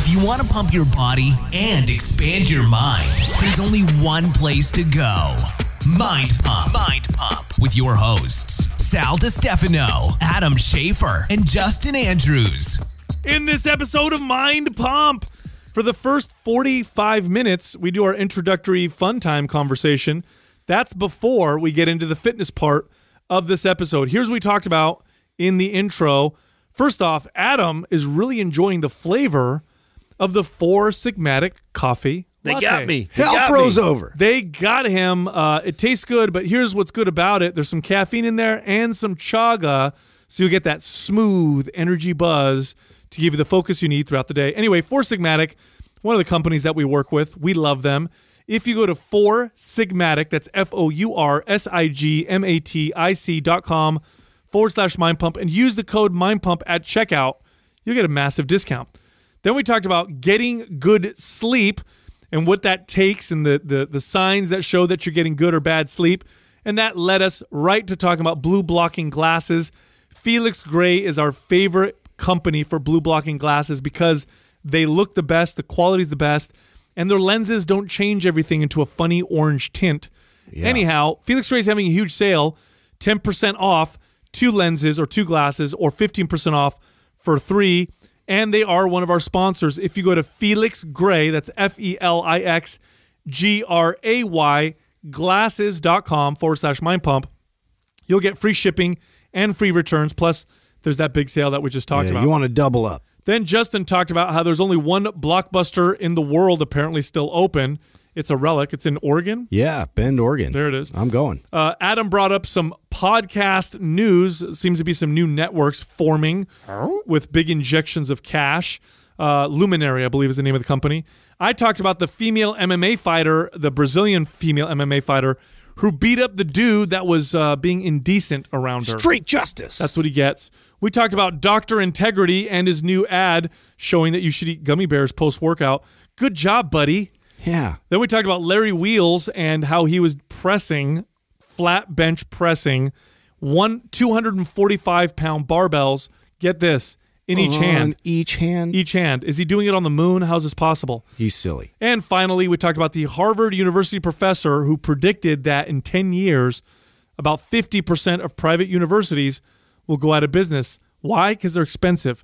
If you want to pump your body and expand your mind, there's only one place to go. Mind Pump. Mind Pump with your hosts, Sal DiStefano, Adam Schaefer, and Justin Andrews. In this episode of Mind Pump, for the first 45 minutes, we do our introductory fun time conversation. That's before we get into the fitness part of this episode. Here's what we talked about in the intro. First off, Adam is really enjoying the flavor of the 4 Sigmatic coffee latte. They got me. Hell froze over. They got him. It tastes good, but here's what's good about it. There's some caffeine in there and some chaga, so you'll get that smooth energy buzz to give you the focus you need throughout the day. Anyway, 4 Sigmatic, one of the companies that we work with. We love them. If you go to 4Sigmatic, that's FOURSIGMATIC.com/mindpump and use the code mindpump at checkout, you'll get a massive discount. Then we talked about getting good sleep and what that takes and the signs that show that you're getting good or bad sleep. And that led us right to talking about blue blocking glasses. Felix Gray is our favorite company for blue blocking glasses because they look the best, the quality's the best, and their lenses don't change everything into a funny orange tint. Yeah. Anyhow, Felix Gray is having a huge sale, 10% off 2 lenses or 2 glasses, or 15% off for 3. And they are one of our sponsors. If you go to Felix Gray, that's FELIXGRAY, glasses.com/mindpump, you'll get free shipping and free returns. Plus, there's that big sale that we just talked about. You want to double up. Then Justin talked about how there's only one Blockbuster in the world apparently still open. It's a relic. It's in Oregon. Yeah, Bend, Oregon. There it is. I'm going. Adam brought up some podcast news. Seems to be some new networks forming with big injections of cash. Luminary, I believe, is the name of the company. I talked about the female MMA fighter, the Brazilian female MMA fighter, who beat up the dude that was being indecent around her. Street justice. That's what he gets. We talked about Dr. Integrity and his new ad showing that you should eat gummy bears post-workout. Good job, buddy. Yeah. Then we talked about Larry Wheels and how he was pressing, flat bench pressing, 245-pound barbells. Get this, in each hand. Each hand? Each hand. Is he doing it on the moon? How's this possible? He's silly. And finally, we talked about the Harvard University professor who predicted that in 10 years, about 50% of private universities will go out of business. Why? Because they're expensive.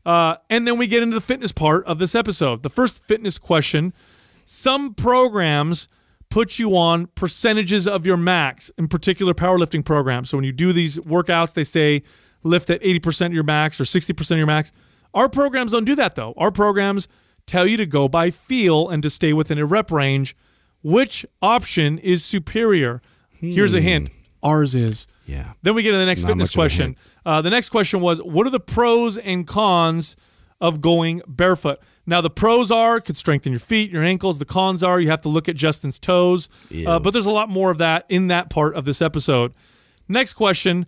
And then we get into the fitness part of this episode. The first fitness question: some programs put you on percentages of your max, in particular powerlifting programs. So when you do these workouts, they say lift at 80% of your max or 60% of your max. Our programs don't do that, though. Our programs tell you to go by feel and to stay within a rep range. Which option is superior? Here's a hint. Ours is. Yeah. Then we get to the next fitness question. The next question was, what are the pros and cons of going barefoot? Now, the pros are, could strengthen your feet, your ankles. The cons are, you have to look at Justin's toes. But there's a lot more of that in that part of this episode. Next question.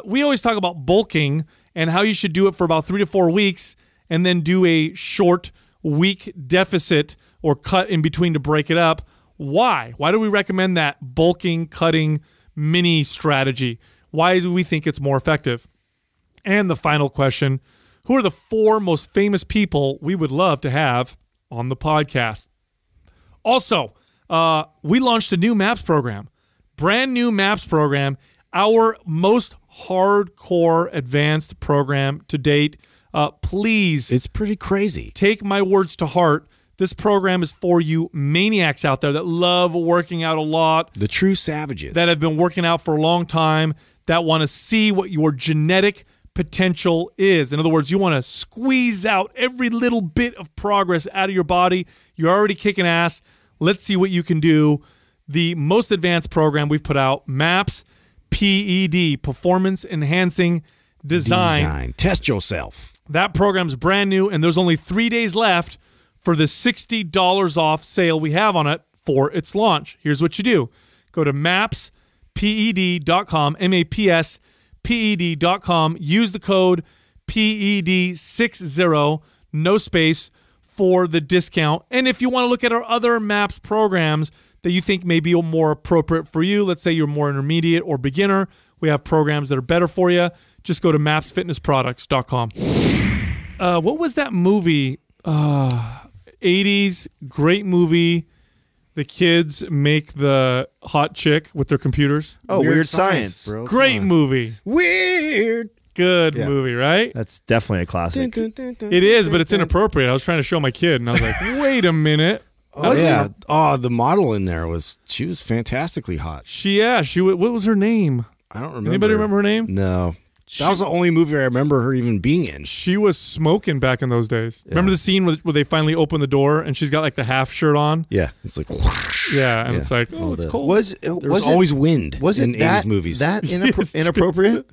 We always talk about bulking and how you should do it for about 3 to 4 weeks and then do a short week deficit or cut in between to break it up. Why? Why do we recommend that bulking, cutting, mini strategy? Why do we think it's more effective? And the final question: who are the 4 most famous people we would love to have on the podcast? Also, we launched a new MAPS program. Brand new MAPS program. Our most hardcore advanced program to date. Please. It's pretty crazy. Take my words to heart. This program is for you maniacs out there that love working out a lot. The true savages. That have been working out for a long time, that want to see what your genetic potential is. In other words, you want to squeeze out every little bit of progress out of your body. You're already kicking ass. Let's see what you can do. The most advanced program we've put out, MAPS PED, Performance Enhancing Design. Test yourself. That program's brand new, and there's only 3 days left for the $60 off sale we have on it for its launch. Here's what you do. Go to mapsped.com, MAPSPED.com. Use the code PED60, no space, for the discount. And if you want to look at our other MAPS programs that you think may be more appropriate for you, let's say you're more intermediate or beginner, we have programs that are better for you. Just go to mapsfitnessproducts.com. What was that movie 80s, great movie. The kids make the hot chick with their computers. Oh, Weird Science. bro. Great movie. Weird. Good movie, right? That's definitely a classic. It is, but it's inappropriate. I was trying to show my kid, and I was like, wait a minute. Oh, yeah. Oh, the model in there she was fantastically hot. What was her name? I don't remember. Anybody remember her name? No. That was the only movie I remember her even being in. She was smoking back in those days. Yeah. Remember the scene where they finally open the door and she's got like the half shirt on? Yeah. It's like, yeah, and Yeah. it's like, All it's the- cold. there's always wind in 80s movies. That inappropriate?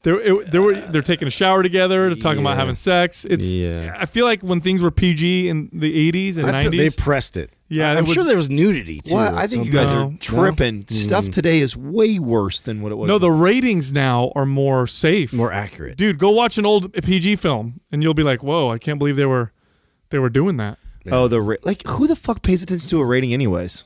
They're taking a shower together. They're talking about Yeah. having sex. I feel like when things were PG in the 80s and 90s. They pressed it. Yeah, I'm sure there was nudity, too. Well, I think you guys are tripping. Stuff today is way worse than what it was. No, the ratings now are more safe. More accurate. Dude, go watch an old PG film and you'll be like, whoa, I can't believe they were doing that. Oh, who the fuck pays attention to a rating anyways?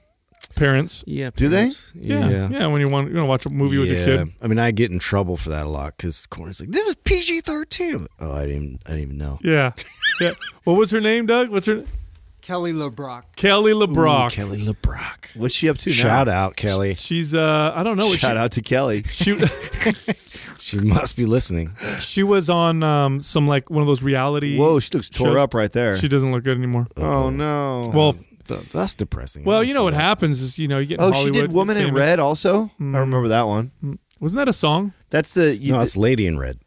Parents. Yeah. Do they? Yeah, when you want to watch a movie with your kid. I mean, I get in trouble for that a lot because Corey's like, this is PG-13. Oh, I didn't even know. Yeah. What was her name, Doug? What's her Kelly LeBrock. Kelly LeBrock. Ooh, Kelly LeBrock. What's she up to now? Shout out, Kelly. She's I don't know. Shout out to Kelly. She must be listening. She was on some like one of those reality. Whoa, she looks tore shows. up right there. She doesn't look good anymore. Oh no. Well, that's depressing. Well, you know what happens is you get in Hollywood. She did Woman in Red also? I remember that one. Wasn't that a song? That's the No, it's Lady in Red.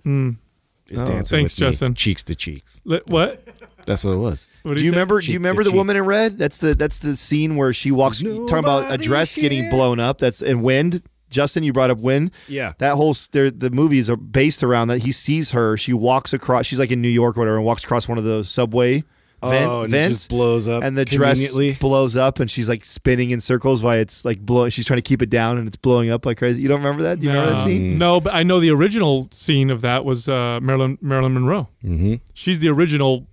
Is dancing thanks, with me, Justin. cheeks to cheeks. What? That's what it was. What Do you remember the Woman in Red? That's the scene where she walks talking about a dress getting blown up. That's in Wind. Justin, you brought up Wind. Yeah. That whole the movies are based around that. He sees her. She walks across. She's like in New York or whatever, and walks across one of those subway and it vents. just blows up. And the dress conveniently. blows up, and she's like spinning in circles while it's like blowing. She's trying to keep it down, and it's blowing up like crazy. You don't remember that? Do you remember that scene? No, but I know the original scene of that was Marilyn Monroe. Mm-hmm. She's the original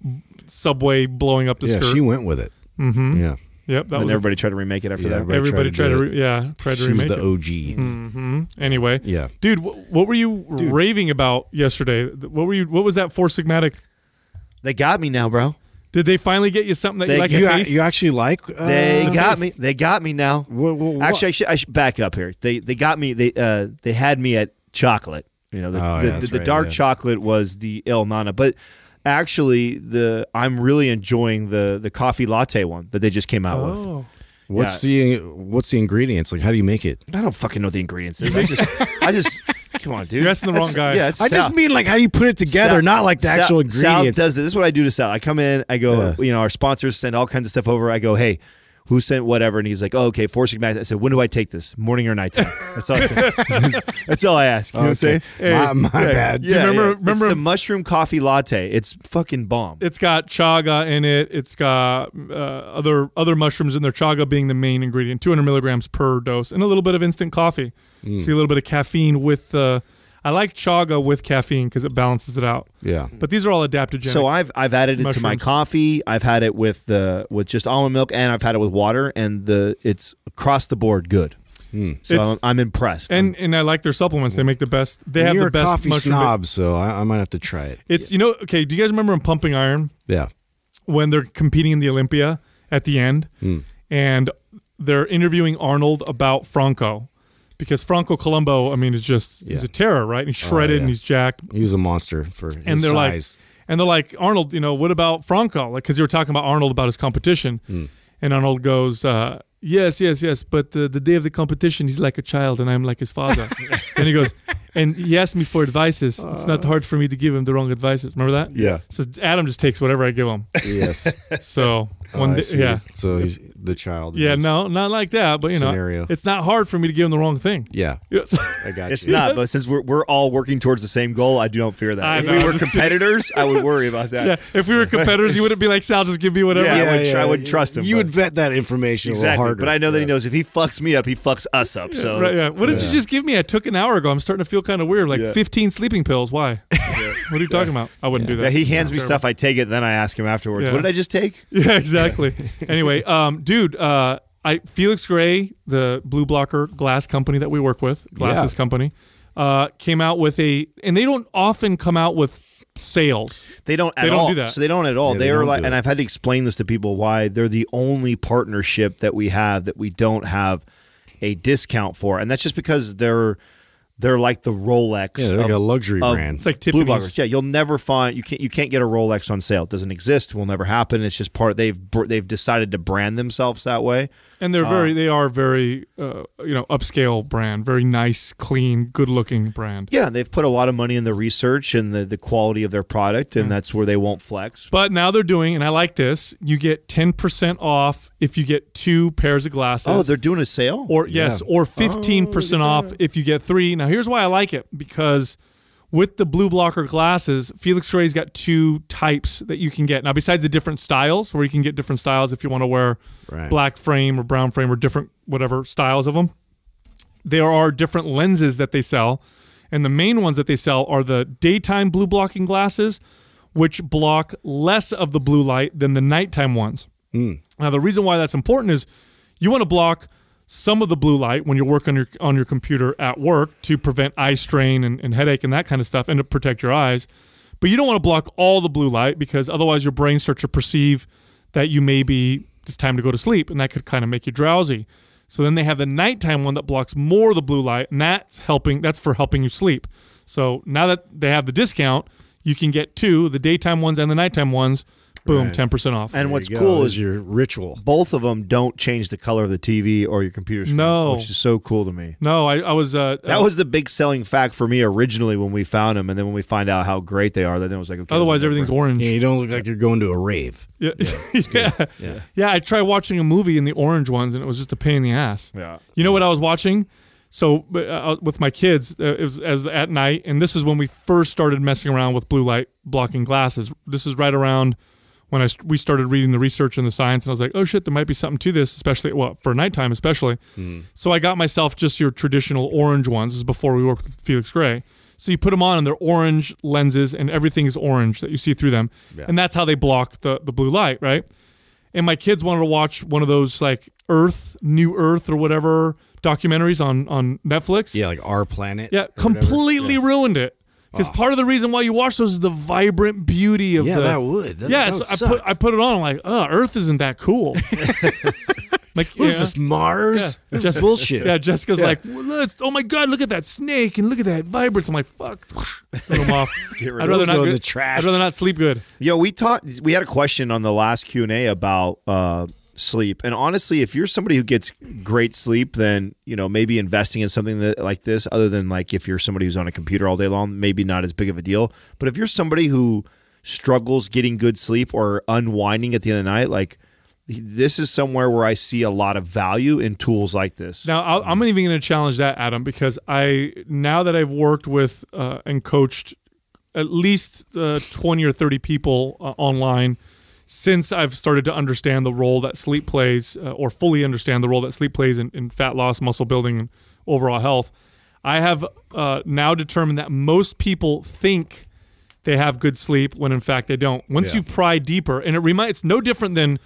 subway blowing up the skirt. She went with it. Mm-hmm. Yeah. Yep. That And was everybody tried to remake it after that. Everybody tried to She remake was it. the OG. Mm-hmm. Anyway, Yeah. dude, what were you raving about yesterday? What was that Four Sigmatic? They got me now, bro. Did they finally get you something that you like a taste? You actually like? They got me. They got me now. What? Actually, I should back up here. They got me. They had me at chocolate. You know, the dark chocolate was the Il Nana, but actually, I'm really enjoying the coffee latte one that they just came out with. What's the ingredients? Like, how do you make it? I don't fucking know the ingredients. I just come on, dude. You're asking the wrong guy. Yeah, I just mean like how do you put it together, not like the actual ingredients. Sal does this. This is what I do to Sal. I come in, I go, our sponsors send all kinds of stuff over. I go, hey, who sent whatever? And he's like, oh, okay, Four Sigmatic. I said, when do I take this? Morning or nighttime? That's all I say. That's all I ask. You know what I'm saying? Hey, my bad. Yeah, remember it's the mushroom coffee latte. It's fucking bomb. It's got chaga in it. It's got other mushrooms in there. Chaga being the main ingredient, 200 milligrams per dose, and a little bit of instant coffee. See a little bit of caffeine with. I like chaga with caffeine because it balances it out. Yeah. But these are all adaptogenic. So I've added it to my mushrooms. coffee. I've had it with just almond milk, and I've had it with water, and it's across the board good. So I'm impressed. And I like their supplements. They make the best. They have You're the best a coffee mushroom. snob, so I might have to try it. It's okay. Do you guys remember in Pumping Iron Yeah. when they're competing in the Olympia at the end, and they're interviewing Arnold about Franco? Because Franco Columbo, I mean, he's a terror, right? And he's shredded and he's jacked. He was a monster for his And they're size. like, Arnold, what about Franco? Like, because you were talking about Arnold about his competition, and Arnold goes, yes, but the day of the competition, he's like a child, and I'm like his father. And he goes, and he asked me for advices. It's not hard for me to give him the wrong advices. Remember that? Yeah. So Adam just takes whatever I give him. Yes. So I see. So he's the child. Yeah, no, not like that. But scenario. it's not hard for me to give him the wrong thing. Yeah. Yes. I got It's you. not, but since we're all working towards the same goal, I don't fear that. I If know, we I'm were just competitors, I would worry about that. Yeah, if we were competitors, you wouldn't be like, Sal, just give me whatever. Yeah, I wouldn't trust him. You but- would vet that information a little exactly, harder. but I know that he knows if he fucks me up, he fucks us up. So Right, it's- yeah. What did you just give me? I took an hour ago. I'm starting to feel kind of weird. Like 15 sleeping pills. Why? What are you talking about? I wouldn't do that. Yeah, he hands me Terrible. stuff, I take it, then I ask him afterwards. Yeah. What did I just take? Yeah, exactly. Anyway, dude, Felix Gray, the blue blocker glass company that we work with, glasses company, came out with and they don't often come out with sales. They don't do that. So they don't at all. Yeah, they are like, and I've had to explain this to people why they're the only partnership that we have that we don't have a discount for, and that's just because they're like the Rolex. Yeah, they're like a luxury brand. It's like Tiffany's. Blue Blockers. Yeah, you'll never find you can't get a Rolex on sale. It doesn't exist. Will never happen. It's just they've decided to brand themselves that way. And they are very upscale brand, very nice, clean, good looking brand. Yeah, they've put a lot of money in the research and the quality of their product, and that's where they won't flex. But now they're doing, and I like this, you get 10% off if you get 2 pairs of glasses. Oh, they're doing a sale? Or 15% off if you get 3. Now here's why I like it, because with the blue blocker glasses, Felix Gray's got 2 types that you can get. Now, besides the different styles, where you can get different styles if you want to wear black frame or brown frame or different whatever styles of them, there are different lenses that they sell. And the main ones that they sell are the daytime blue blocking glasses, which block less of the blue light than the nighttime ones. Now, the reason why that's important is you want to block some of the blue light when you're working on your computer at work to prevent eye strain and headache and that kind of stuff, and to protect your eyes. But you don't want to block all the blue light, because otherwise your brain starts to perceive that it's time to go to sleep, and that could kind of make you drowsy. So then they have the nighttime one that blocks more of the blue light, and that's for helping you sleep. So now that they have the discount, you can get 2, the daytime ones and the nighttime ones. Boom, 10% off. And what's cool is your ritual. Both of them don't change the color of the TV or your computer screen, which is so cool to me. No, I was... that was the big selling fact for me originally when we found them, and then when we find out how great they are, then it was like, okay. Otherwise, everything's orange. Yeah, you don't look like you're going to a rave. Yeah. Yeah, I tried watching a movie in the orange ones, and it was just a pain in the ass. Yeah. You know what I was watching? So with my kids, it was at night, and this is when we first started messing around with blue light blocking glasses. This is right around when we started reading the research and the science, and I was like, oh shit, there might be something to this, especially for nighttime especially. So I got myself just your traditional orange ones. This is before we worked with Felix Gray. So you put them on, and they're orange lenses, and everything is orange that you see through them. Yeah. And that's how they block the blue light, right? And my kids wanted to watch one of those like New Earth or whatever documentaries on Netflix. Yeah, like Our Planet. Yeah, completely ruined it. Because part of the reason why you watch those is the vibrant beauty of that would. So I put it on. I'm like, Earth isn't that cool. Like, what is this, Mars? Yeah. This is bullshit. Yeah, Jessica's like, oh my God, look at that snake and look at that vibrance. I'm like, fuck. Turn them off. I'd rather not go in the trash. I'd rather not sleep good. Yo, we had a question on the last Q&A about sleep, and honestly, if you're somebody who gets great sleep, then maybe investing in something like this, other than like if you're somebody who's on a computer all day long, maybe not as big of a deal. But if you're somebody who struggles getting good sleep or unwinding at the end of the night, like, this is somewhere where I see a lot of value in tools like this. Now, I'm even going to challenge that, Adam, because now that I've worked with and coached at least 20 or 30 people online since I've started to understand the role that sleep plays, or fully understand the role that sleep plays in fat loss, muscle building, and overall health, I have now determined that most people think they have good sleep when in fact they don't. Once you pry deeper, and it's no different than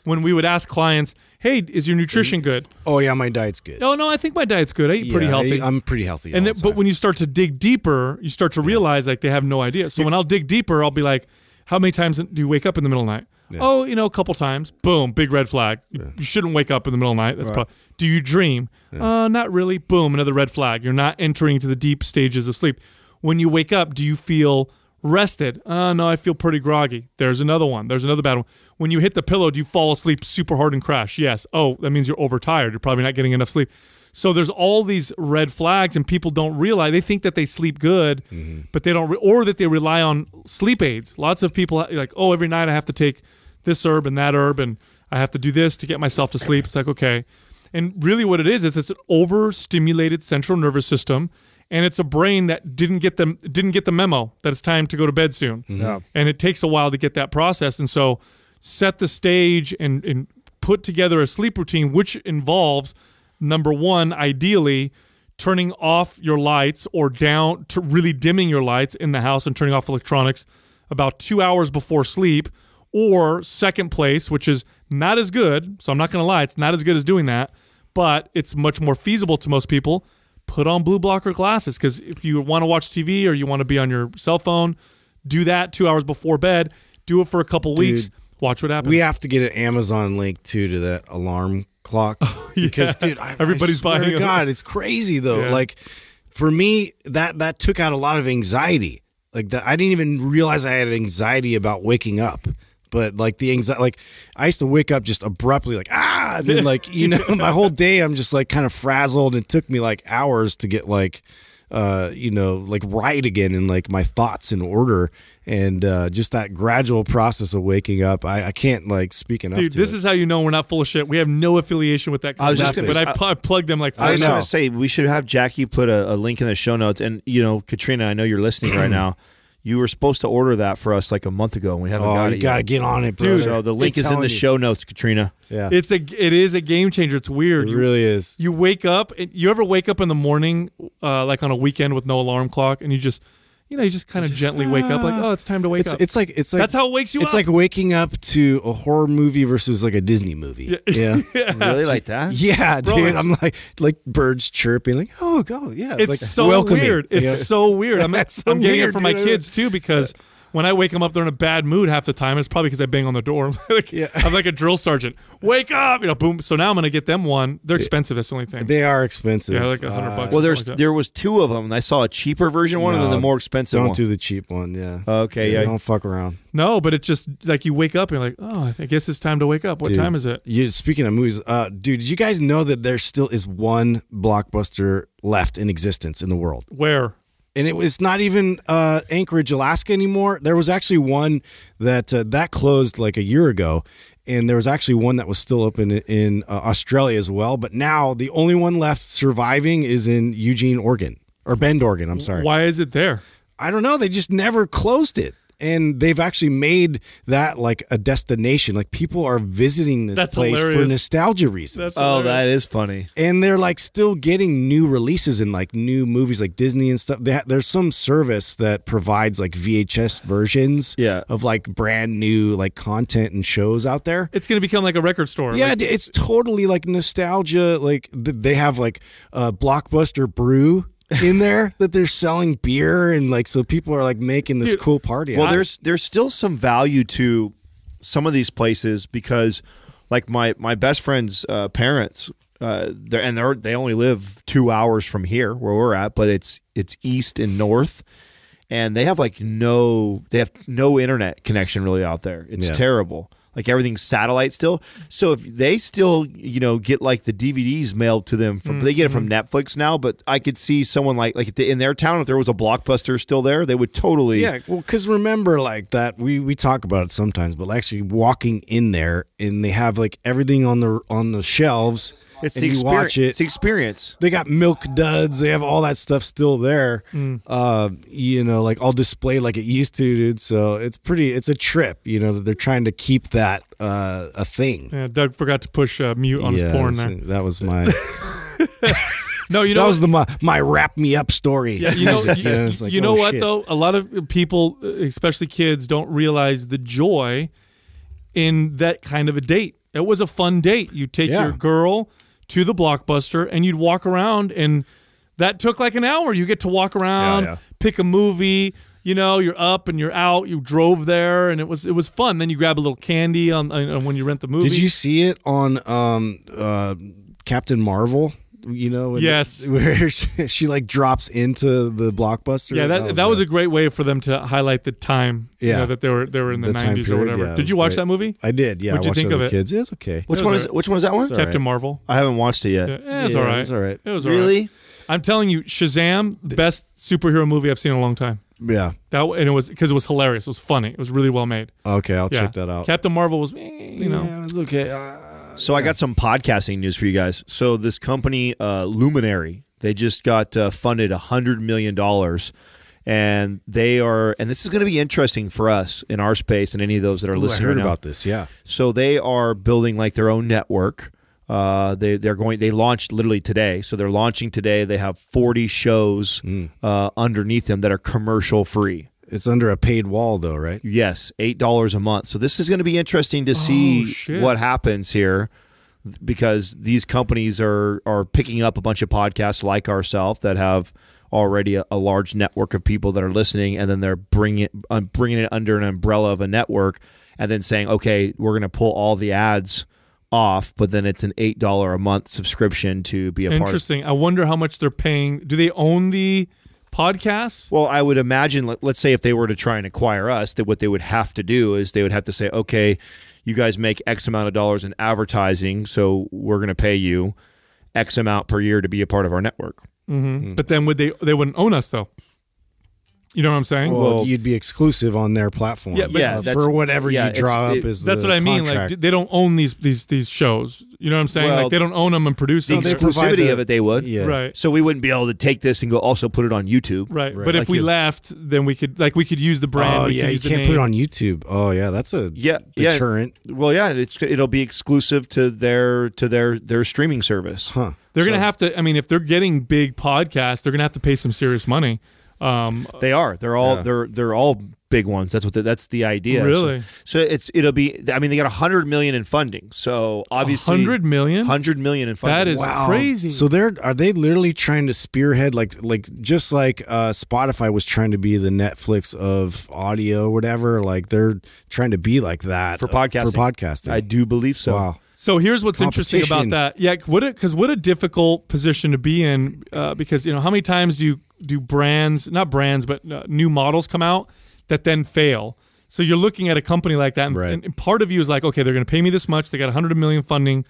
when we would ask clients, hey, is your nutrition good? Oh, yeah, my diet's good. Oh, no, I think my diet's good. I eat pretty healthy. I'm pretty healthy. But when you start to dig deeper, you start to realize like they have no idea. So when I'll dig deeper, I'll be like, how many times do you wake up in the middle of the night? Yeah. Oh, a couple times. Boom, big red flag. You shouldn't wake up in the middle of the night. That's do you dream? Not really. Boom, another red flag. You're not entering into the deep stages of sleep. When you wake up, do you feel rested? No, I feel pretty groggy. There's another one. There's another bad one. When you hit the pillow, do you fall asleep super hard and crash? Yes. Oh, that means you're overtired. You're probably not getting enough sleep. So there's all these red flags, and people don't realize. They think that they sleep good, but they don't, or that they rely on sleep aids. Lots of people like, oh, every night I have to take this herb and that herb, and I have to do this to get myself to sleep. It's like, okay. And really what it is it's an overstimulated central nervous system, and it's a brain that didn't get the memo that it's time to go to bed soon. Yeah. And it takes a while to get that process. And so set the stage and put together a sleep routine, which involves, number one, ideally turning off your lights or down to really dimming your lights in the house and turning off electronics about 2 hours before sleep. Or second place, which is not as good, so I'm not going to lie, it's not as good as doing that, but it's much more feasible to most people, put on blue blocker glasses. Because if you want to watch TV or you want to be on your cell phone, do that 2 hours before bed. Do it for a couple weeks. Watch what happens. We have to get an Amazon link too to that alarm clock because, dude, everybody's buying it. God, it's crazy though. Yeah. Like for me, that took out a lot of anxiety. Like that, I didn't even realize I had anxiety about waking up. But like the anxiety, like I used to wake up just abruptly, like and then like my whole day I'm just like kind of frazzled. It took me like hours to get like like right again in like my thoughts in order, and just that gradual process of waking up. I can't like speak enough. Dude, this is how you know we're not full of shit. We have no affiliation with that. I was just gonna, but I plugged them like. I was going to say we should have Jackie put a link in the show notes, and Katrina, I know you're listening right now. You were supposed to order that for us like a month ago, and we haven't got it yet. You got to get on it, brother. Dude, so the link is in the show notes, Katrina. Yeah, it is a game changer. It's weird. It really is. You wake up. You ever wake up in the morning, like on a weekend with no alarm clock, and you just kind of gently wake up, like, oh, it's time to wake up. It's like that's how it wakes you up. It's like waking up to a horror movie versus like a Disney movie. Yeah, really like that? Yeah, bro, dude. I'm like birds chirping, like, oh, go, yeah. It's like so welcoming. Weird. It's so weird. I'm getting weird, it for my kids too because. When I wake them up, they're in a bad mood half the time. It's probably because I bang on the door. I'm like a drill sergeant. Wake up! Boom. So now I'm going to get them one. They're expensive. That's the only thing. They are expensive. Yeah, like $100. Well, there was two of them, and I saw a cheaper version one and then the more expensive one. Don't do the cheap one, yeah. Okay, yeah. Don't fuck around. No, but it's just like you wake up and you're like, oh, I guess it's time to wake up. What time is it? Speaking of movies, dude, did you guys know that there still is one Blockbuster left in existence in the world? Where? And it was not even Anchorage, Alaska anymore. There was actually one that closed like a year ago, and there was actually one that was still open in Australia as well. But now the only one left surviving is in Eugene, Oregon, or Bend, Oregon. I'm sorry. Why is it there? I don't know. They just never closed it. And they've actually made that like a destination. Like people are visiting this place for nostalgia reasons. That is funny. And they're like still getting new releases and like new movies like Disney and stuff. There's some service that provides like VHS versions of like brand new like content and shows out there. It's going to become like a record store. Yeah, it's totally like nostalgia. Like they have like Blockbuster Brew in there that they're selling beer, and like so people are like making this cool party. Well, there's still some value to some of these places because like my best friend's parents they only live 2 hours from here where we're at, but it's east and north, and they have no internet connection really out there. It's terrible. Like everything's satellite still. So if they still, get like the DVDs mailed to them they get it from Netflix now, but I could see someone like in their town, if there was a Blockbuster still there, they would totally. Yeah. Well, because remember like that, we talk about it sometimes, but actually walking in there and they have like everything on the shelves. It's and the you experience. watch it. It's the experience. They got Milk Duds. They have all that stuff still there. Like all displayed like it used to, dude. So it's a trip, that they're trying to keep that a thing. Yeah, Doug forgot to push mute on his porn there. That was my. No, that was my wrap me up story. Yeah, you know what though? A lot of people, especially kids, don't realize the joy in that kind of a date. It was a fun date. You take your girl to the Blockbuster and you'd walk around, and that took like an hour. You get to walk around, pick a movie. You're up and you're out. You drove there, and it was fun. Then you grab a little candy on when you rent the movie. Did you see it on Captain Marvel? Yes, where she like drops into the Blockbuster. Yeah, that was a great way for them to highlight the time. Yeah, that they were in the 90s or whatever. Yeah, did you watch that movie? I did. Yeah, What'd you think of it? Kids, it's okay. Which one is that one? Captain Marvel. I haven't watched it yet. Yeah, it was all right. It was all right. It was all right. Really? I'm telling you, Shazam, the best superhero movie I've seen in a long time. Yeah, and it was because it was hilarious. It was funny. It was really well made. Okay, I'll check that out. Captain Marvel was, Yeah, it's okay. So I got some podcasting news for you guys. So this company, Luminary, they just got funded $100 million, and this is going to be interesting for us in our space and any of those that are listening. I heard right now. about this. Yeah. So they are building like their own network. They launched literally today. So they're launching today. They have 40 shows underneath them that are commercial free. It's under a paid wall though, right? Yes, $8 a month. So this is going to be interesting to see what happens here, because these companies are picking up a bunch of podcasts like ourselves that have already a large network of people that are listening, and then they're bringing it under an umbrella of a network, and then saying, okay, we're going to pull all the ads off, but then it's an $8 a month subscription to be a part of. Interesting. I wonder how much they're paying. Do they own the podcasts? Well, I would imagine, let's say if they were to try and acquire us, that what they would have to do is they would have to say, okay, you guys make X amount of dollars in advertising, so we're going to pay you X amount per year to be a part of our network. Mm-hmm. But then they wouldn't own us, though. You know what I'm saying? Well, you'd be exclusive on their platform. Yeah, for whatever you draw up is that's the what I mean. contract. Like, they don't own these shows. You know what I'm saying? Well, like, they don't own them and produce the them. exclusivity of it, they would. Yeah. Right. So we wouldn't be able to take this and go also put it on YouTube. Right. But if we left, then we could use the brand. Oh, we yeah, could you use the can't name. put it on YouTube. Oh, yeah, that's a deterrent. Well, yeah, it'll be exclusive to their streaming service. Huh. They're going to have to, I mean, if they're getting big podcasts, they're going to have to pay some serious money. They are. They're all big ones. That's the idea. Really? So it'll be. I mean, they got $100 million in funding. So obviously, $100 million. $100 million in funding. That is crazy. So are they literally trying to spearhead like just like Spotify was trying to be the Netflix of audio or whatever? Like they're trying to be like that for podcasting. I do believe so. Wow. So here's what's interesting about that. Yeah, what a difficult position to be in, because how many times do not brands, but new models come out that then fail. So you're looking at a company like that, and part of you is like, okay, they're going to pay me this much. They got $100 million funding,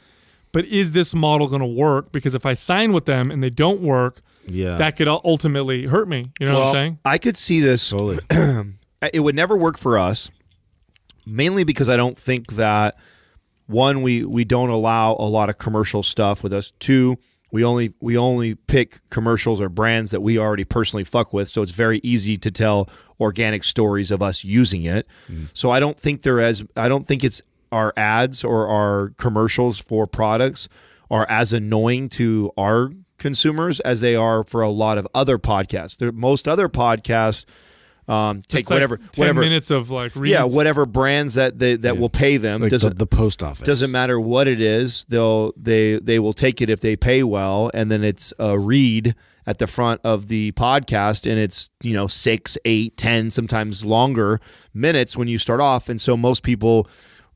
but is this model going to work? Because if I sign with them and they don't work, that could ultimately hurt me. You know what I'm saying? I could see this. Totally. It would never work for us, mainly because I don't think that, one, we don't allow a lot of commercial stuff with us. Two, we only pick commercials or brands that we already personally fuck with, so it's very easy to tell organic stories of us using it. So I don't think it's our ads or our commercials for products are as annoying to our consumers as they are for a lot of other podcasts. Most other podcasts take like whatever 10 minutes of like reads. Yeah, whatever brands that will pay them. Like the post office. Doesn't matter what it is. They will take it if they pay well, and then it's a read at the front of the podcast, and it's 6, 8, 10, sometimes longer minutes when you start off, and so most people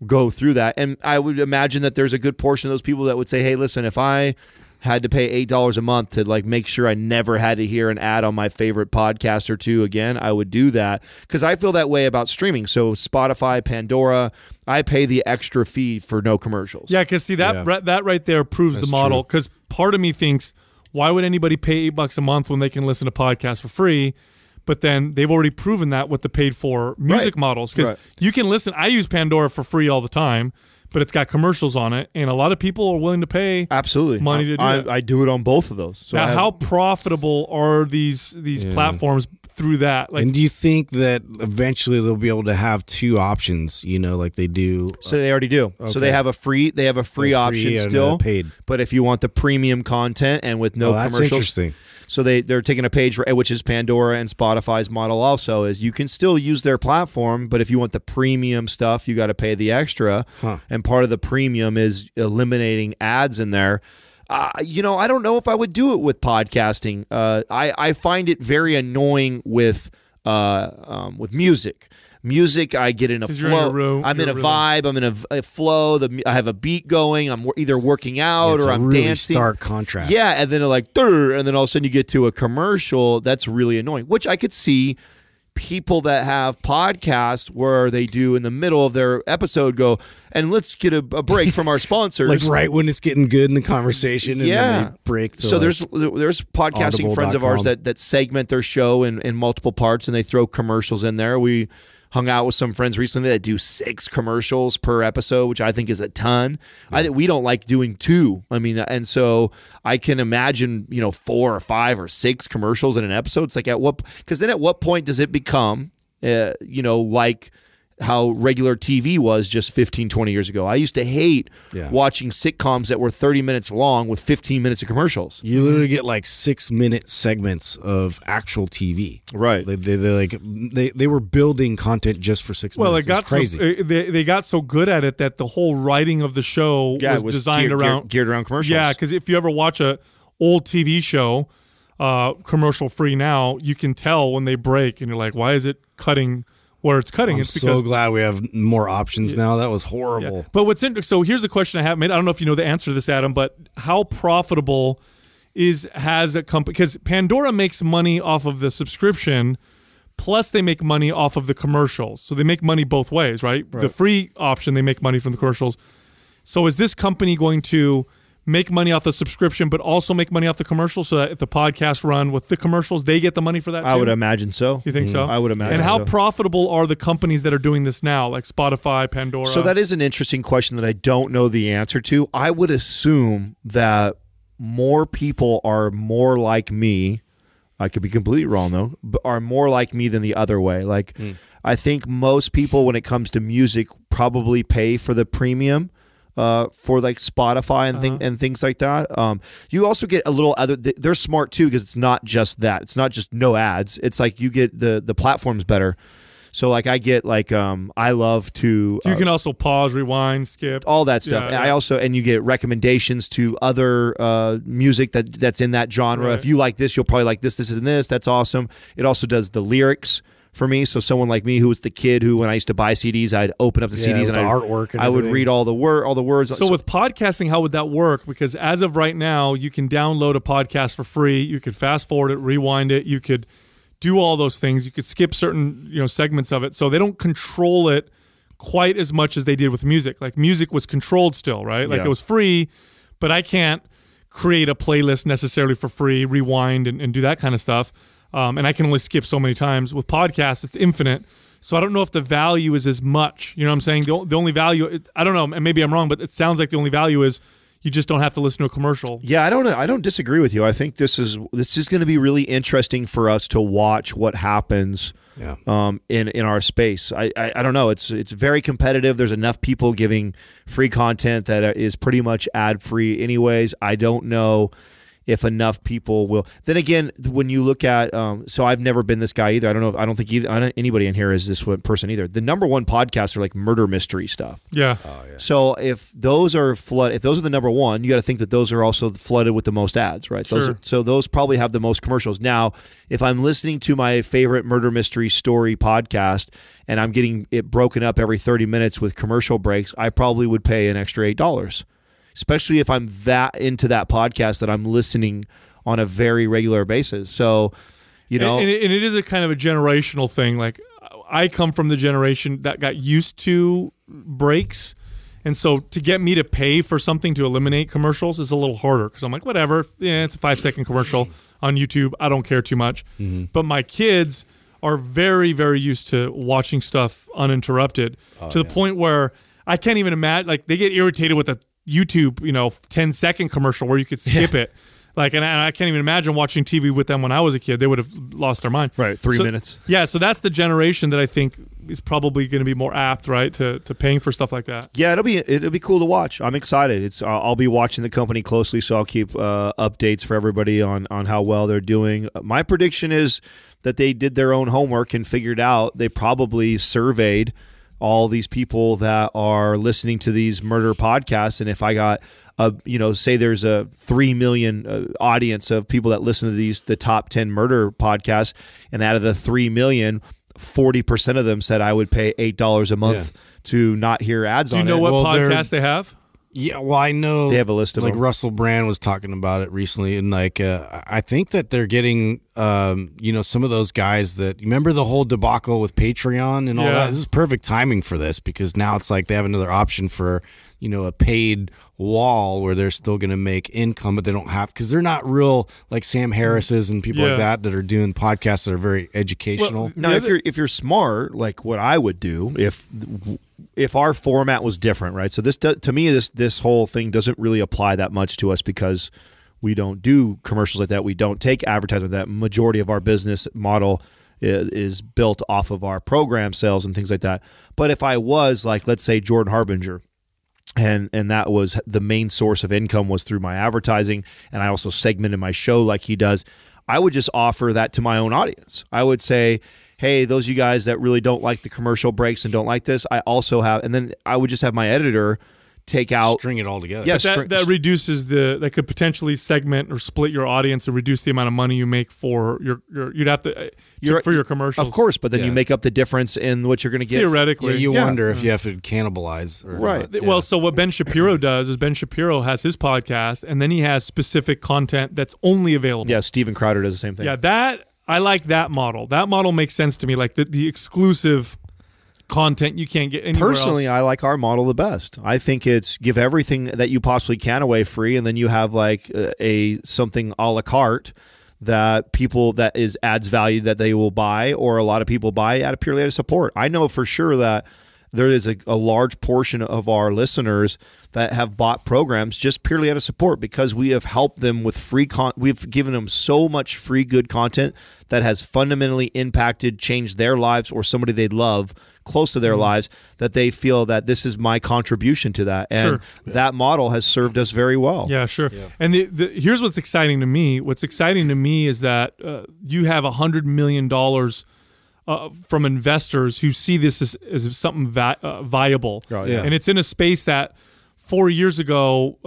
go through that. And I would imagine that there's a good portion of those people that would say, hey, listen, if I had to pay $8 a month to like make sure I never had to hear an ad on my favorite podcast or two again, I would do that, because I feel that way about streaming. So Spotify, Pandora, I pay the extra fee for no commercials. Yeah, because see that right there proves the model. Because part of me thinks, why would anybody pay $8 a month when they can listen to podcasts for free? But then they've already proven that with the paid for music models, because you can listen. I use Pandora for free all the time, but it's got commercials on it, and a lot of people are willing to pay money to do it. I do it on both of those. So now, how profitable are these platforms through that? Like, and do you think that eventually they'll be able to have two options? Like they do. So they already do. Okay. So they have a free option still, paid. But if you want the premium content and with no commercials, that's interesting. So they're taking a page, which is Pandora and Spotify's model also, is you can still use their platform, but if you want the premium stuff, you got to pay the extra. And part of the premium is eliminating ads in there. I don't know if I would do it with podcasting. I find it very annoying with music. Music, I get in a flow. I'm in a vibe. I'm in a flow. I have a beat going. I'm either working out or I'm really dancing. Stark contrast. Yeah, and then and then all of a sudden you get to a commercial. That's really annoying. Which I could see people that have podcasts where they do in the middle of their episode go, and let's get a break from our sponsors. Like right when it's getting good in the conversation, and then they break. So there's podcasting friends of ours that segment their show in multiple parts, and they throw commercials in there. We hung out with some friends recently that do 6 commercials per episode, which I think is a ton. We don't like doing 2. I mean, and so I can imagine, 4 or 5 or 6 commercials in an episode. It's like because then at what point does it become, like how regular TV was just 15, 20 years ago? I used to hate watching sitcoms that were 30 minutes long with 15 minutes of commercials. You literally get like 6-minute segments of actual TV. Right. They were building content just for 6 minutes. Well, it got crazy. They got so good at it that the whole writing of the show was designed geared around commercials. Yeah, because if you ever watch a old TV show, commercial free now, you can tell when they break, and you're like, why is it cutting where it's cutting? I'm it's because, so glad we have more options now. That was horrible. Yeah. But what's interesting, so here's the question I have made. I don't know if you know the answer to this, Adam, but how profitable has a company, because Pandora makes money off of the subscription, plus they make money off of the commercials. So they make money both ways, right? The free option, they make money from the commercials. So is this company going to make money off the subscription, but also make money off the commercials, so that if the podcast run with the commercials, they get the money for that too? I would imagine so. You think so? I would imagine. And how so. profitable are the companies that are doing this now, like Spotify, Pandora? So that is an interesting question that I don't know the answer to. I would assume that more people are more like me. I could be completely wrong though, but are more like me than the other way. Like, I think most people, when it comes to music, probably pay for the premium. For like Spotify and things like that. You also get a little other. They're smart too, because it's not just that. It's not just no ads. It's like you get the platforms better. So like I get like I love to. You can also pause, rewind, skip, all that stuff. Yeah. I also, and you get recommendations to other music that's in that genre. Right. If you like this, you'll probably like this, and this. That's awesome. It also does the lyrics for me. So someone like me, who was the kid who, when I used to buy CDs, I'd open up the CDs and artwork and I would read all the words. So with podcasting, how would that work? Because as of right now, you can download a podcast for free. You could fast forward it, rewind it. You could do all those things. You could skip certain segments of it. So they don't control it quite as much as they did with music. Like music was controlled still, right? Like it was free, but I can't create a playlist necessarily for free, rewind and do that kind of stuff. And I can only skip so many times. With podcasts, it's infinite. So I don't know if the value is as much. You know what I'm saying? The only value, I don't know, and maybe I'm wrong, but it sounds like the only value is you just don't have to listen to a commercial. Yeah, I don't disagree with you. I think this is going to be really interesting for us to watch what happens in our space. I don't know. It's very competitive. There's enough people giving free content that is pretty much ad-free anyways. I don't know if enough people will. Then again, when you look at, so I've never been this guy either. I don't think anybody in here is this person either. The number one podcasts are like murder mystery stuff. Yeah. Oh, yeah. So if those are if those are the number one, you got to think that those are also flooded with the most ads, right? Sure. So those probably have the most commercials. Now, if I'm listening to my favorite murder mystery story podcast and I'm getting it broken up every 30 minutes with commercial breaks, I probably would pay an extra $8. Especially if I'm that into that podcast that I'm listening on a very regular basis. So, and it is a kind of a generational thing. Like I come from the generation that got used to breaks. And so to get me to pay for something to eliminate commercials is a little harder, because I'm like, whatever, it's a 5-second commercial on YouTube. I don't care too much. Mm-hmm. But my kids are very, very used to watching stuff uninterrupted to the point where I can't even imagine, like they get irritated with the YouTube, 10-second commercial where you could skip it. Like, and I can't even imagine watching TV with them when I was a kid. They would have lost their mind. Right, 3 minutes. Yeah, so that's the generation that I think is probably going to be more apt, right, to paying for stuff like that. Yeah, it'll be cool to watch. I'm excited. I'll be watching the company closely, so I'll keep updates for everybody on how well they're doing. My prediction is that they did their own homework and figured out, they probably surveyed all these people that are listening to these murder podcasts, and if I got say there's a 3 million audience of people that listen to the top 10 murder podcasts, and out of the 3 million, 40% of them said I would pay $8 a month to not hear ads on it. Do you know what podcast they have? Yeah, well, I know they have a list of like them. Russell Brand was talking about it recently, and like I think that they're getting some of those guys that, remember the whole debacle with Patreon and all that. This is perfect timing for this, because now it's like they have another option for a paid wall where they're still going to make income, but they don't have, because they're not real like Sam Harris's and people like that are doing podcasts that are very educational. Well, now, if you're smart, like what I would do if our format was different, right? So to me, this whole thing doesn't really apply that much to us, because we don't do commercials like that. We don't take advertisement like that. Majority of our business model is built off of our program sales and things like that. But if I was like, let's say Jordan Harbinger, and that was the main source of income was through my advertising, and I also segmented my show like he does, I would just offer that to my own audience. I would say, hey, those of you guys that really don't like the commercial breaks and don't like this, I also have, and then I would just have my editor take out, string it all together. Yeah, that reduces that could potentially segment or split your audience and reduce the amount of money you make for you'd have to for your commercials. Of course, but then you make up the difference in what you're going to get. Theoretically, you wonder if you have to cannibalize. Or right. not. Well, so what Ben Shapiro does is Ben Shapiro has his podcast, and then he has specific content that's only available. Yeah, Steven Crowder does the same thing. Yeah, I like that model. That model makes sense to me, like the exclusive content you can't get anywhere Personally, else. I like our model the best. I think it's give everything that you possibly can away free, and then you have like something a la carte that adds value that they will buy, or a lot of people buy purely out of support. I know for sure that there is a large portion of our listeners that have bought programs just purely out of support because we have helped them with free we've given them so much free good content that has fundamentally impacted, changed their lives or somebody they love close to their lives, that they feel that this is my contribution to that. And that model has served us very well. Yeah, sure. Yeah. And here's what's exciting to me. What's exciting to me is that you have $100 million from investors who see this as something viable. Oh, yeah. And it's in a space that 4 years ago,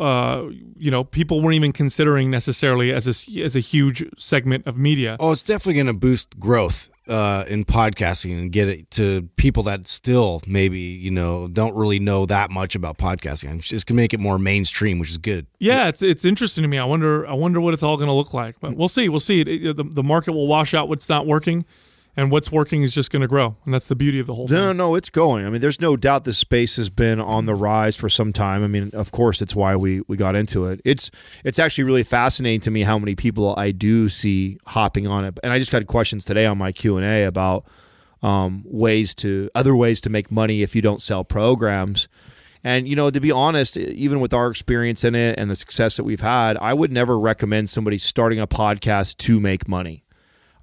people weren't even considering necessarily as a huge segment of media. Oh, it's definitely going to boost growth in podcasting and get it to people that still maybe don't really know that much about podcasting. It's just going to make it more mainstream, which is good. Yeah, it's interesting to me. I wonder what it's all going to look like. But we'll see. The market will wash out what's not working. And what's working is just going to grow, and that's the beauty of the whole thing. No, it's going. I mean, there's no doubt this space has been on the rise for some time. I mean, of course, it's why we got into it. It's actually really fascinating to me how many people I do see hopping on it. And I just got questions today on my Q&A about other ways to make money if you don't sell programs. And, to be honest, even with our experience in it and the success that we've had, I would never recommend somebody starting a podcast to make money.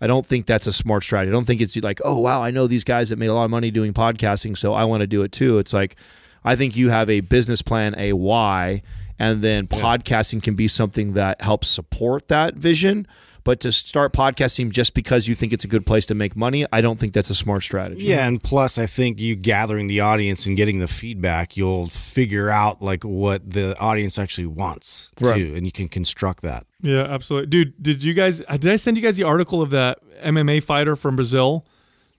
I don't think that's a smart strategy. I don't think it's like, oh, wow, I know these guys that made a lot of money doing podcasting, so I want to do it too. It's like, I think you have a business plan, a why, and then podcasting can be something that helps support that vision. But to start podcasting just because you think it's a good place to make money, I don't think that's a smart strategy. Yeah, and plus I think you gathering the audience and getting the feedback, you'll figure out like what the audience actually wants too, and you can construct that. Yeah, absolutely. Dude, did I send you guys the article of that MMA fighter from Brazil?